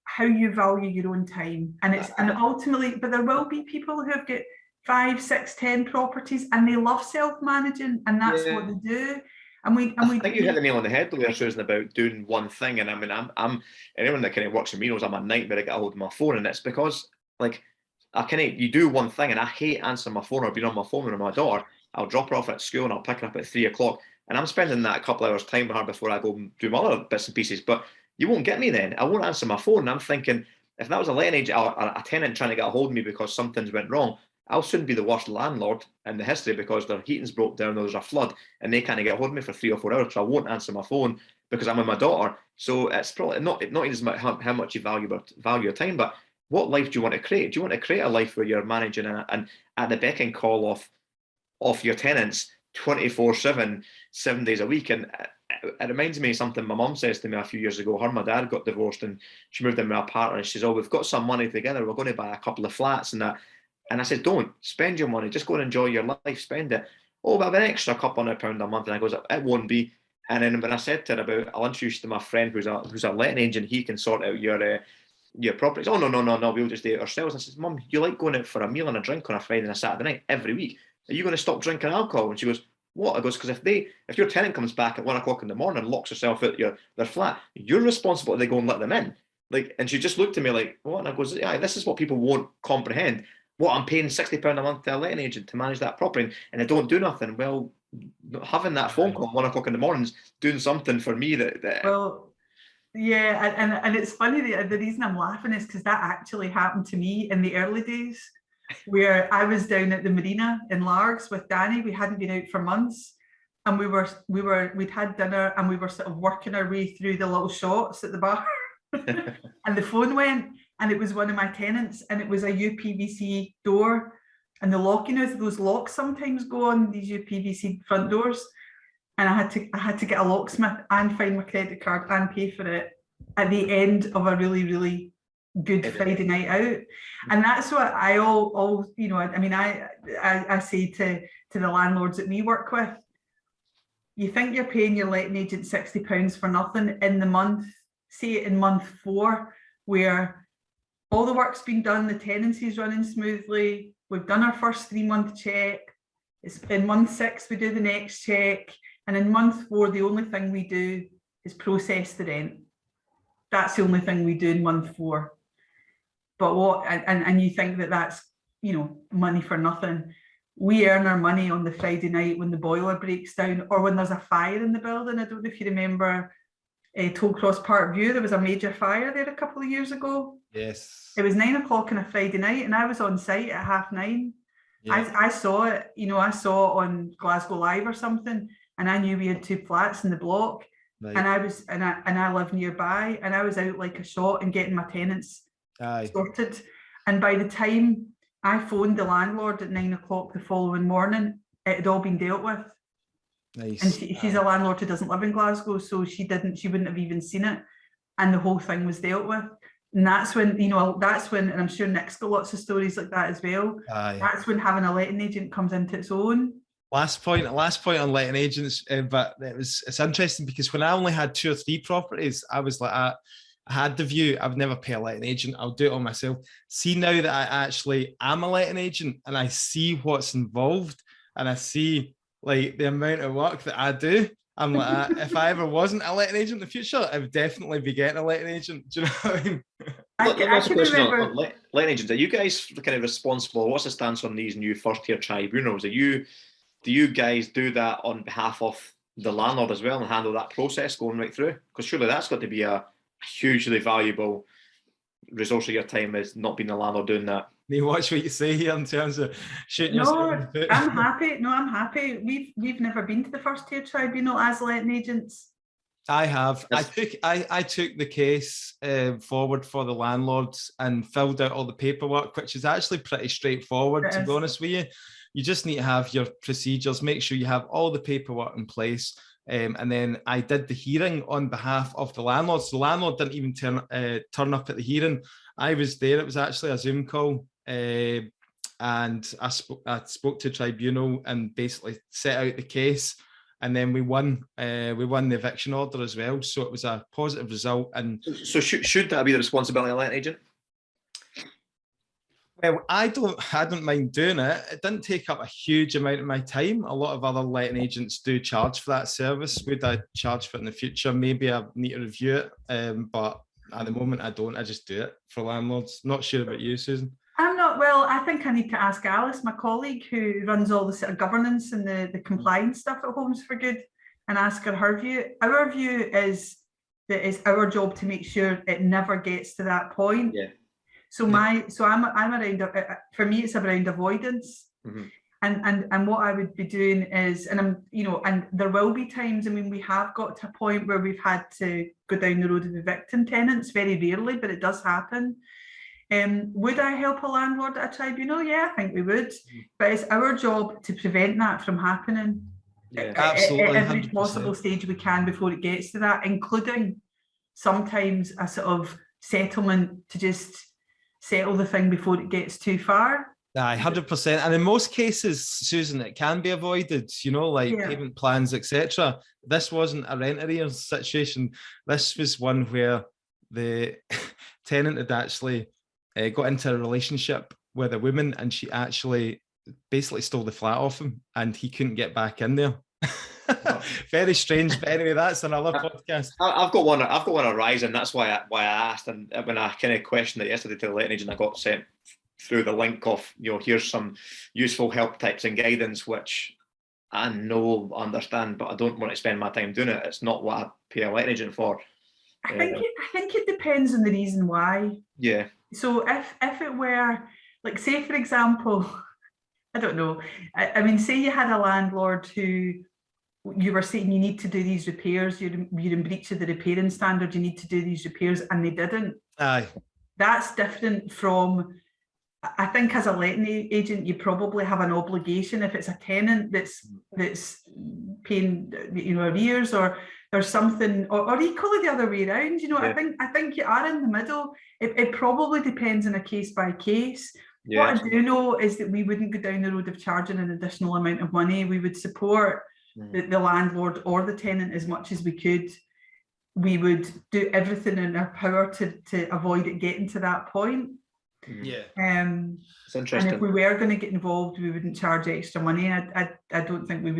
how you value your own time, and ultimately, but there will be people who have got 5, 6, 10 properties, and they love self-managing, and that's what they do. I think you hit the nail on the head there, Susan, about doing one thing. And I mean, I'm anyone that kind of works with me knows I'm a nightmare to get a hold of my phone, and it's because like you do one thing, and I hate answering my phone or being on my phone with my daughter. I'll drop her off at school and I'll pick her up at 3 o'clock, and I'm spending that a couple of hours time with her before I go and do my other bits and pieces. But you won't get me then. I won't answer my phone. And I'm thinking, if that was a letting agent or a tenant trying to get a hold of me because something's went wrong, I'll soon be the worst landlord in the history, because their heating's broke down, or there's a flood, and they can't get a hold of me for 3 or 4 hours, so I won't answer my phone because I'm with my daughter. So it's probably not as much how much you value your time, but what life do you want to create? Do you want to create a life where you're managing and at the beck and call of your tenants 24/7, 7 days a week? And it reminds me of something my mum says to me a few years ago. Her and my dad got divorced, and she moved in with a partner, and she says, we've got some money together, we're going to buy a couple of flats and that. And I said, don't spend your money, just go and enjoy your life, spend it. Oh, but an extra £200 a month. And I goes, it won't be. And then when I said to her about, I'll introduce to my friend who's a letting agent, he can sort out your properties. Oh, no, we'll just do it ourselves. I said, Mum, you like going out for a meal and a drink on a Friday and a Saturday night every week. Are you going to stop drinking alcohol? And she goes, what? I goes, because if your tenant comes back at 1 o'clock in the morning and locks herself out their flat, you're responsible if they go and let them in. And she just looked at me like, what? And I goes, yeah, this is what people won't comprehend. What, I'm paying £60 a month to a letting agent to manage that property, and I don't do nothing. Well, having that phone call at 1 o'clock in the morning is doing something for me that well, yeah, and it's funny, the reason I'm laughing is because that actually happened to me in the early days, where I was down at the marina in Largs with Danny. We hadn't been out for months, and we'd had dinner, and we were sort of working our way through the little shots at the bar. And the phone went, and it was one of my tenants, and it was a UPVC door, and the lock, those locks sometimes go on these UPVC front doors, and I had to get a locksmith and find my credit card and pay for it at the end of a really, really good Friday night out. And that's what I I say to the landlords that we work with. You think you're paying your letting agent £60 for nothing in the month, say in month 4, where all the work's been done, the tenancy's running smoothly, we've done our first 3-month check, it's in month 6 we do the next check, and in month 4 the only thing we do is process the rent. That's the only thing we do in month 4. But and you think that's money for nothing. we earn our money on the Friday night when the boiler breaks down or when there's a fire in the building. I don't know if you remember Tollcross Park View. There was a major fire there a couple of years ago. Yes. It was 9 o'clock on a Friday night and I was on site at 9:30. Yeah. I saw it, I saw it on Glasgow Live or something, and I knew we had 2 flats in the block. Right. And I live nearby, and I was out like a shot and getting my tenants sorted. And by the time I phoned the landlord at 9 o'clock the following morning, it had all been dealt with. Nice. And she's a landlord who doesn't live in Glasgow, so she wouldn't have even seen it, and the whole thing was dealt with. And that's when, and I'm sure Nick's got lots of stories like that as well. That's when having a letting agent comes into its own. Last point on letting agents, but it's interesting because when I only had 2 or 3 properties, I was like, I had the view, I would never pay a letting agent, I'll do it all myself. See, now that I actually am a letting agent and I see what's involved and I see like the amount of work that I do, I'm like, if I ever wasn't a letting agent in the future, I would definitely be getting a letting agent. Do you know what I mean? Last question on letting agents. Are you guys kind of responsible? What's the stance on these new first-tier tribunals? Do you guys do that on behalf of the landlord as well and handle that process going right through? Because surely that's got to be a hugely valuable resource of your time, is not being the landlord doing that. You watch what you say here in terms of shooting yourself in the foot. I'm happy. We've never been to the first tier tribunal as letting agents. I have. I took the case forward for the landlords and filled out all the paperwork, which is actually pretty straightforward, to be honest with you. You just need to have your procedures, make sure you have all the paperwork in place. And then I did the hearing on behalf of the landlords. The landlord didn't even turn up at the hearing. I was there. It was actually a Zoom call. And I spoke to tribunal and basically set out the case. And then we won the eviction order as well. So it was a positive result. And so should that be the responsibility of a letting agent? Well, I don't mind doing it. It didn't take up a huge amount of my time. A lot of other letting agents do charge for that service. Would I charge for it in the future? Maybe I need to review it. But at the moment, I don't. I just do it for landlords. Not sure about you, Susan. I'm not. Well, I think I need to ask Alice, my colleague, who runs all the sort of governance and the compliance stuff at Homes for Good, and ask her view. Our view is that it's our job to make sure it never gets to that point. Yeah. So I'm around. For me, it's around avoidance, and what I would be doing is, and there will be times. I mean, we have got to a point where we've had to go down the road of evicting tenants. Very rarely, but it does happen. Would I help a landlord at a tribunal? Yeah, I think we would. But it's our job to prevent that from happening. Yeah, absolutely, at every 100%. Possible stage we can before it gets to that, including sometimes a sort of settlement to just settle the thing before it gets too far. 100%. And in most cases, Susan, it can be avoided, payment plans, etc. This wasn't a rent arrears situation. This was one where the tenant had actually got into a relationship with a woman, and she actually basically stole the flat off him, and he couldn't get back in there. Very strange, but anyway, that's another podcast. I've got one arising. That's why I asked, and when I kind of questioned it yesterday to the letting agent, I got sent through the link of here's some useful help tips and guidance, which I understand, but I don't want to spend my time doing it. It's not what I pay a letting agent for. I think it depends on the reason why. Yeah. So if it were, like, say for example, I don't know. I mean, say you had a landlord who you were saying you need to do these repairs, you're in breach of the repairing standard, you need to do these repairs, and they didn't. Aye. That's different from, I think as a letting agent, you probably have an obligation if it's a tenant that's paying, arrears, or there's something, or equally the other way around. Yeah. I think you are in the middle. It probably depends on a case by case. Yeah. What I do know is that we wouldn't go down the road of charging an additional amount of money. We would support the landlord or the tenant as much as we could. We would do everything in our power to avoid it getting to that point. Yeah. It's interesting. And if we were going to get involved, we wouldn't charge extra money. I don't think we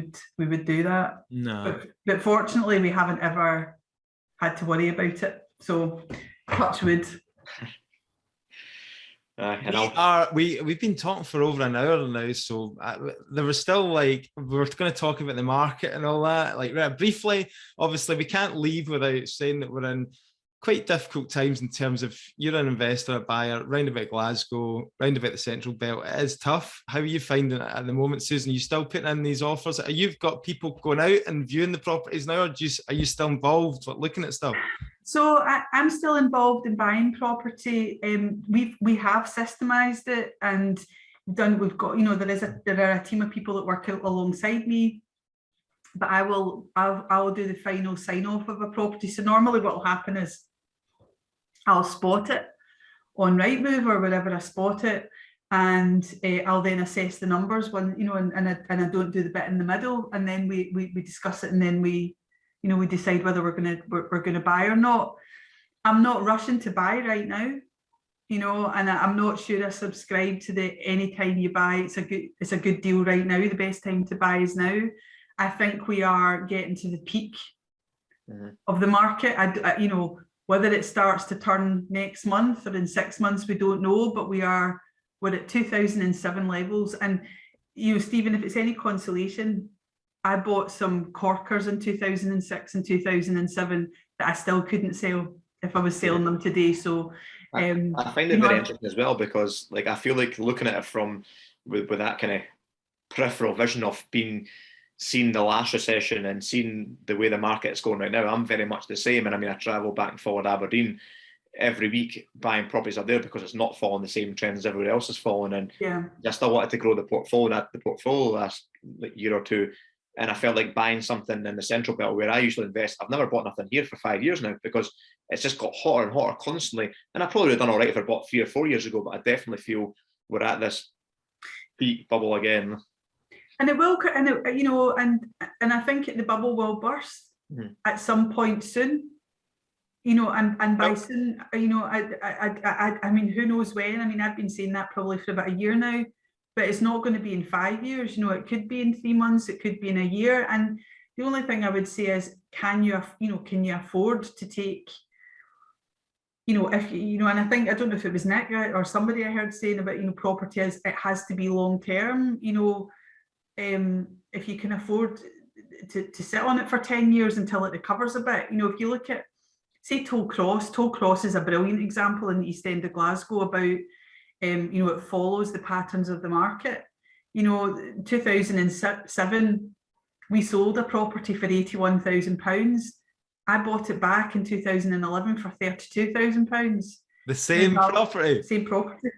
would do that. No. But fortunately, we haven't ever had to worry about it. So touch wood. We've been talking for over an hour now, so there was still like we were going to talk about the market and all that. Like briefly, obviously, we can't leave without saying that we're in quite difficult times in terms of you're an investor, a buyer, round about Glasgow, round about the Central Belt. It is tough. How are you finding it at the moment, Susan? Are you still putting in these offers? You've got people going out and viewing the properties now, or are you still involved looking at stuff? So I'm still involved in buying property. We have systemized it and we've got, there are a team of people that work alongside me, but I'll do the final sign off of a property. So normally what will happen is I'll spot it on Rightmove or wherever I spot it, and I'll then assess the numbers and I don't do the bit in the middle, and then we discuss it, and then we decide whether we're gonna buy or not. I'm not rushing to buy right now, and I'm not sure I subscribe to the anytime you buy, it's a good deal right now. The best time to buy is now. I think we are getting to the peak of the market. Whether it starts to turn next month or in 6 months, we don't know, but we're at 2007 levels. And Stephen, if it's any consolation, I bought some corkers in 2006 and 2007 that I still couldn't sell if I was selling them today. So I find it very interesting as well, because I feel like looking at it from with that kind of peripheral vision of seeing the last recession and seeing the way the market's going right now, I'm very much the same. And I travel back and forward Aberdeen every week buying properties up there because it's not following the same trends as everywhere else is following. And I still wanted to grow the portfolio last year or two. And I felt like buying something in the Central Belt where I usually invest. I've never bought nothing here for 5 years now because it's just got hotter and hotter constantly. And I probably would have done all right if I bought 3 or 4 years ago, but I definitely feel we're at this peak bubble again. And it will, and I think the bubble will burst at some point soon, and by soon, who knows when? I've been saying that probably for about a year now, but it's not going to be in 5 years. It could be in 3 months, it could be in a year. And the only thing I would say is, can you afford to take, and I think, I don't know if it was Nick or somebody I heard saying about, property it has to be long term, if you can afford to sit on it for 10 years until it recovers a bit. If you look at, say, Toll Cross is a brilliant example in the East End of Glasgow about, it follows the patterns of the market. 2007, we sold a property for £81,000. I bought it back in 2011 for £32,000. The same property? Same property.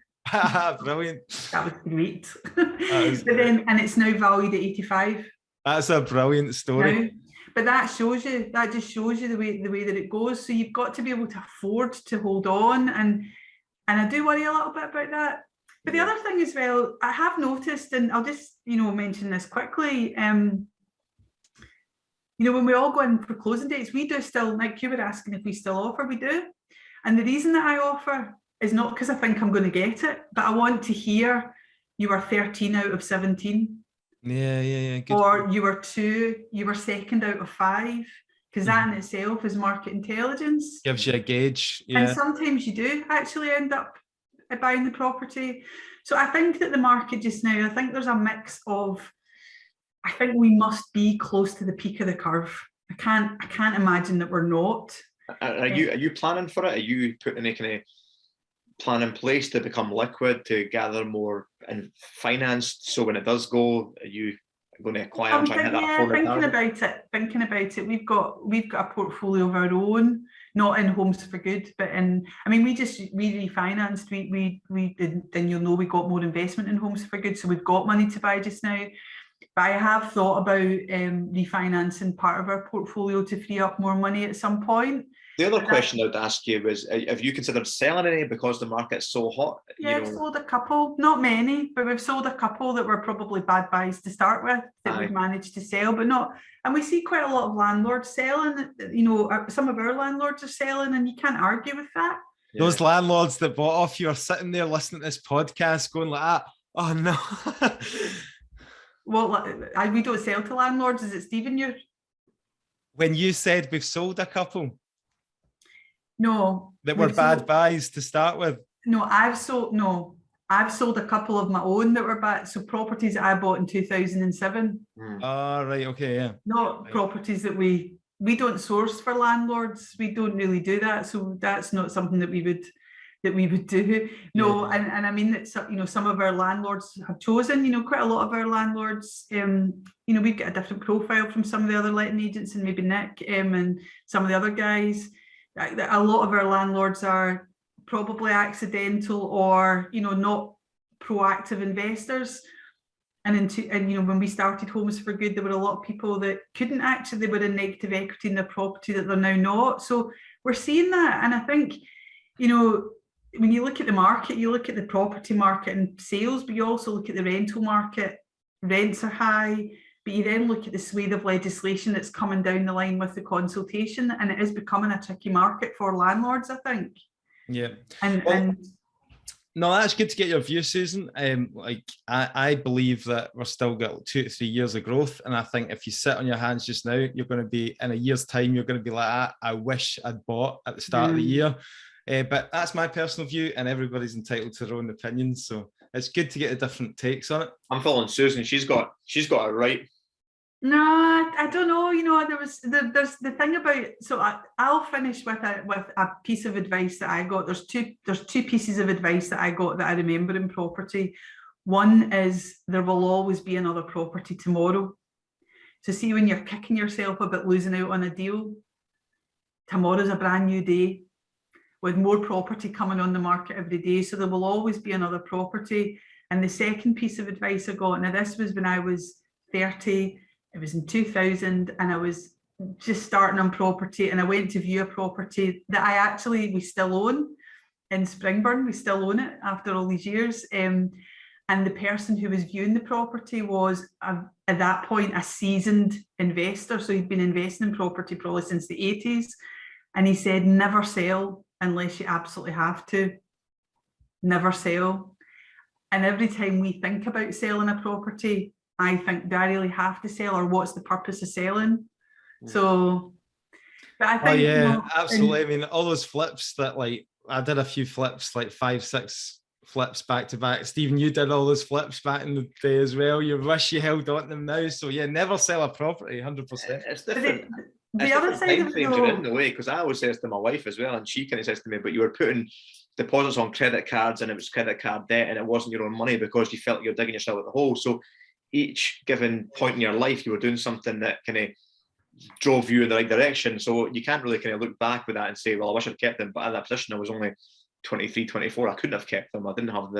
Brilliant. That was great. And it's now valued at 85. That's a brilliant story. Now, but that just shows you the way that it goes. So you've got to be able to afford to hold on, and I do worry a little bit about that. But the other thing as well, I have noticed, and I'll just mention this quickly. When we all go in for closing dates, we do still, like you were asking if we still offer, we do. And the reason that I offer is not because I think I'm going to get it, but I want to hear you were 13 out of 17. Yeah. Good. Or you were 2, you were 2nd out of 5, because that in itself is market intelligence. Gives you a gauge. Yeah. And sometimes you do actually end up buying the property. So I think that the market just now, I think there's a mix of, I think we must be close to the peak of the curve. I can't imagine that we're not. Are you planning for it? Are you putting any kind of plan in place to become liquid, to gather more and financed, so when it does go, are you going to acquire and try and hit that? Thinking about it. We've got a portfolio of our own, not in Homes for Good, but we refinanced. We did, then you'll know we got more investment in Homes for Good, so we've got money to buy just now. But I have thought about refinancing part of our portfolio to free up more money at some point. The other question I would ask you was, have you considered selling any because the market's so hot? Yeah, we've sold a couple, not many, but we've sold a couple that were probably bad buys to start with that we've managed to sell, but not. And we see quite a lot of landlords selling. Some of our landlords are selling, and you can't argue with that. Yeah. Those landlords that bought off you are sitting there listening to this podcast, going like that. Oh no. Well, we don't sell to landlords. Is it, Stephen? When you said we've sold a couple. No. That were bad buys to start with. No, I've sold a couple of my own that were bad. So properties that I bought in 2007. Right, okay, yeah. Not right. Properties that we don't source for landlords. We don't really do that. So that's not something that we would do. No, Yeah. and I mean that some of our landlords have chosen, quite a lot of our landlords, we've got a different profile from some of the other letting agents and maybe Nick and some of the other guys. A lot of our landlords are probably accidental or not proactive investors. And when we started Homes for Good, there were a lot of people that couldn't actually, they were in negative equity in their property that they're now not. So we're seeing that. And I think, when you look at the market, you look at the property market and sales, but you also look at the rental market. Rents are high, but you then look at the swathe of legislation that's coming down the line with the consultation, and it is becoming a tricky market for landlords, I think. Yeah. And no, that's good to get your view, Susan. I believe that we're still got 2 to 3 years of growth, and I think if you sit on your hands just now, you're going to be in a year's time. You're going to be like, I wish I'd bought at the start of the year. But that's my personal view, and everybody's entitled to their own opinions. So it's good to get a different takes on it. I'm following Susan. She's got it right. No, I don't know. There's the thing about. So I'll finish with a piece of advice that I got. There's two pieces of advice that I got that I remember in property. One is there will always be another property tomorrow. So see, when you're kicking yourself about losing out on a deal, tomorrow's a brand new day with more property coming on the market every day. So there will always be another property. And the second piece of advice I got, now this was when I was 30, it was in 2000, and I was just starting on property, and I went to view a property that we still own in Springburn. We still own it after all these years. And the person who was viewing the property was, at that point, a seasoned investor. So he'd been investing in property probably since the 80s. And he said, never sell unless you absolutely have to. Never sell. And every time we think about selling a property, I think, do I really have to sell, or what's the purpose of selling? So, but I think, absolutely. I mean, all those flips that I did a few flips, 5, 6 flips back to back. Stephen, you did all those flips back in the day as well. You wish you held on to them now. So yeah, never sell a property, 100%. It's different. The other side of frames are in the way, because I always says to my wife as well, and she kind of says to me, but you were putting deposits on credit cards and it was credit card debt and it wasn't your own money because you felt you're digging yourself at the hole. So each given point in your life, you were doing something that kind of drove you in the right direction. So you can't really kind of look back with that and say, well, I wish I'd kept them. But at that position, I was only 23, 24. I couldn't have kept them. I didn't have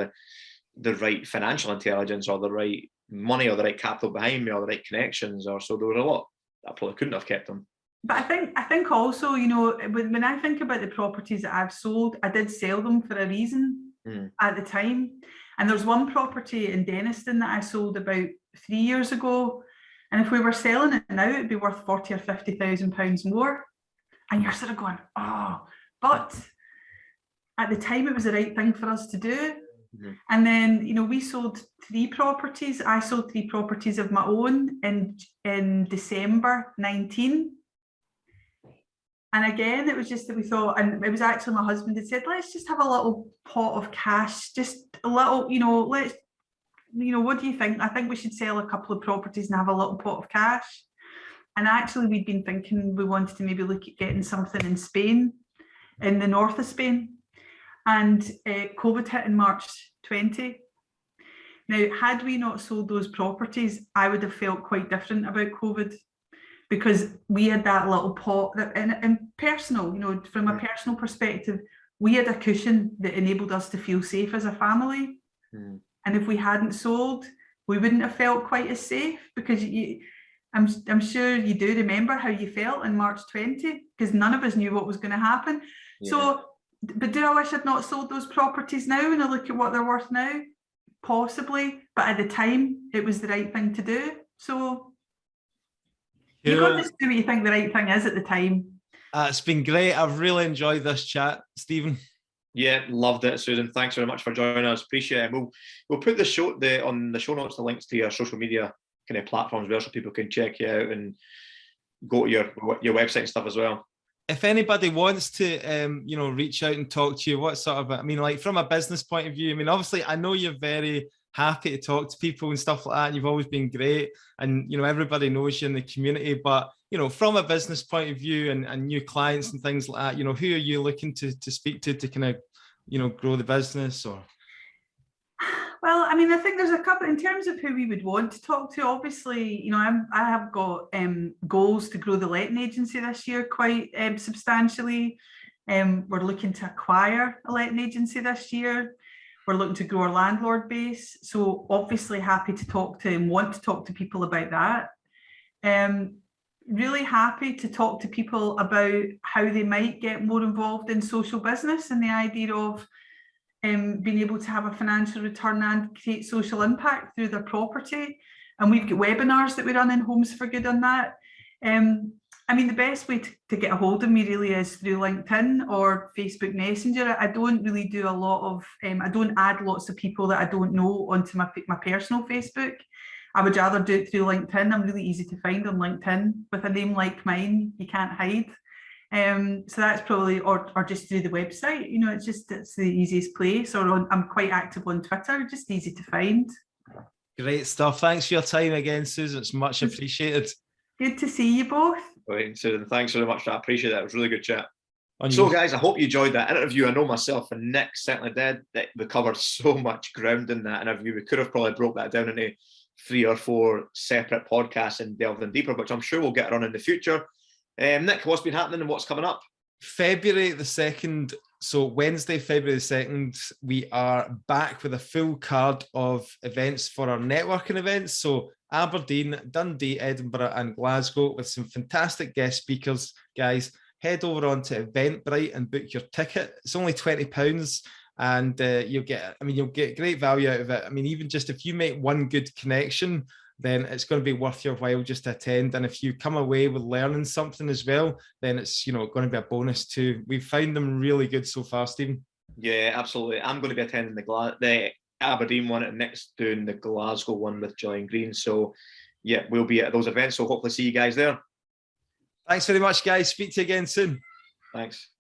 the right financial intelligence or the right money or the right capital behind me or the right connections. So there was a lot I probably couldn't have kept them. But I think also, when I think about the properties that I've sold, I did sell them for a reason at the time. And there's one property in Denniston that I sold about 3 years ago. And if we were selling it now, it'd be worth 40 or 50,000 pounds more. And you're sort of going, but at the time it was the right thing for us to do. And then, we sold 3 properties. I sold 3 properties of my own in December 19. And again, it was just that we thought, and it was actually my husband had said, let's just have a little pot of cash, just a little, what do you think? I think we should sell a couple of properties and have a little pot of cash. And actually, we'd been thinking we wanted to maybe look at getting something in Spain, in the north of Spain. And COVID hit in March 20. Now, had we not sold those properties, I would have felt quite different about COVID, because we had that little pot that, and personal, from a personal perspective, we had a cushion that enabled us to feel safe as a family. And if we hadn't sold, we wouldn't have felt quite as safe, because I'm sure you do remember how you felt in March 20, because none of us knew what was going to happen. Yeah. So, but do I wish I'd not sold those properties now and I look at what they're worth now? Possibly, but at the time, it was the right thing to do. So you've got to do what you think the right thing is at the time. It's been great. I've really enjoyed this chat, Stephen. Yeah, loved it, Susan. Thanks very much for joining us. Appreciate it. We'll put on the show notes the links to your social media kind of platforms as well, so people can check you out and go to your website and stuff as well. if anybody wants to, you know, reach out and talk to you, what sort of, I mean, like from a business point of view, I mean, obviously, I know you're very happy to talk to people and stuff like that. And you've always been great, and you know, everybody knows you in the community. But you know, from a business point of view and new clients and things like that, you know, who are you looking to speak to kind of, you know, grow the business or? Well, I mean, I think there's a couple in terms of who we would want to talk to. Obviously, you know, I have got goals to grow the letting agency this year quite substantially. We're looking to acquire a letting agency this year. We're looking to grow our landlord base. So obviously happy to talk to and want to talk to people about that. Really happy to talk to people about how they might get more involved in social business and the idea of being able to have a financial return and create social impact through their property. And we've got webinars that we run in Homes for Good on that. I mean, the best way to get a hold of me really is through LinkedIn or Facebook Messenger. I don't really do a lot of, I don't add lots of people that I don't know onto my personal Facebook. I would rather do it through LinkedIn. I'm really easy to find on LinkedIn. With a name like mine, you can't hide. So that's probably, or just through the website, you know, it's the easiest place. Or I'm quite active on Twitter, just easy to find. Great stuff. Thanks for your time again, Susan. It's much appreciated. Good to see you both. Right, Susan, thanks very much for that. I appreciate that. It was a really good chat. So guys, I hope you enjoyed that interview. I know myself and Nick certainly did. We covered so much ground in that interview. We could have probably broke that down into 3 or 4 separate podcasts and delved in deeper, which I'm sure we'll get on in the future. Nick, what's been happening and what's coming up? February the 2nd, so Wednesday, February the 2nd, we are back with a full card of events for our networking events. So Aberdeen, Dundee, Edinburgh and Glasgow with some fantastic guest speakers. Guys, head over onto Eventbrite and book your ticket. It's only £20 and you'll get great value out of it. I mean, even just if you make one good connection, then it's going to be worth your while just to attend. And if you come away with learning something as well, then it's, you know, going to be a bonus too. We've found them really good so far, Stephen. Yeah, absolutely. I'm going to be attending the Aberdeen one and Nick's doing the Glasgow one with Gillian Green. So yeah, we'll be at those events. So hopefully see you guys there. Thanks very much, guys. Speak to you again soon. Thanks.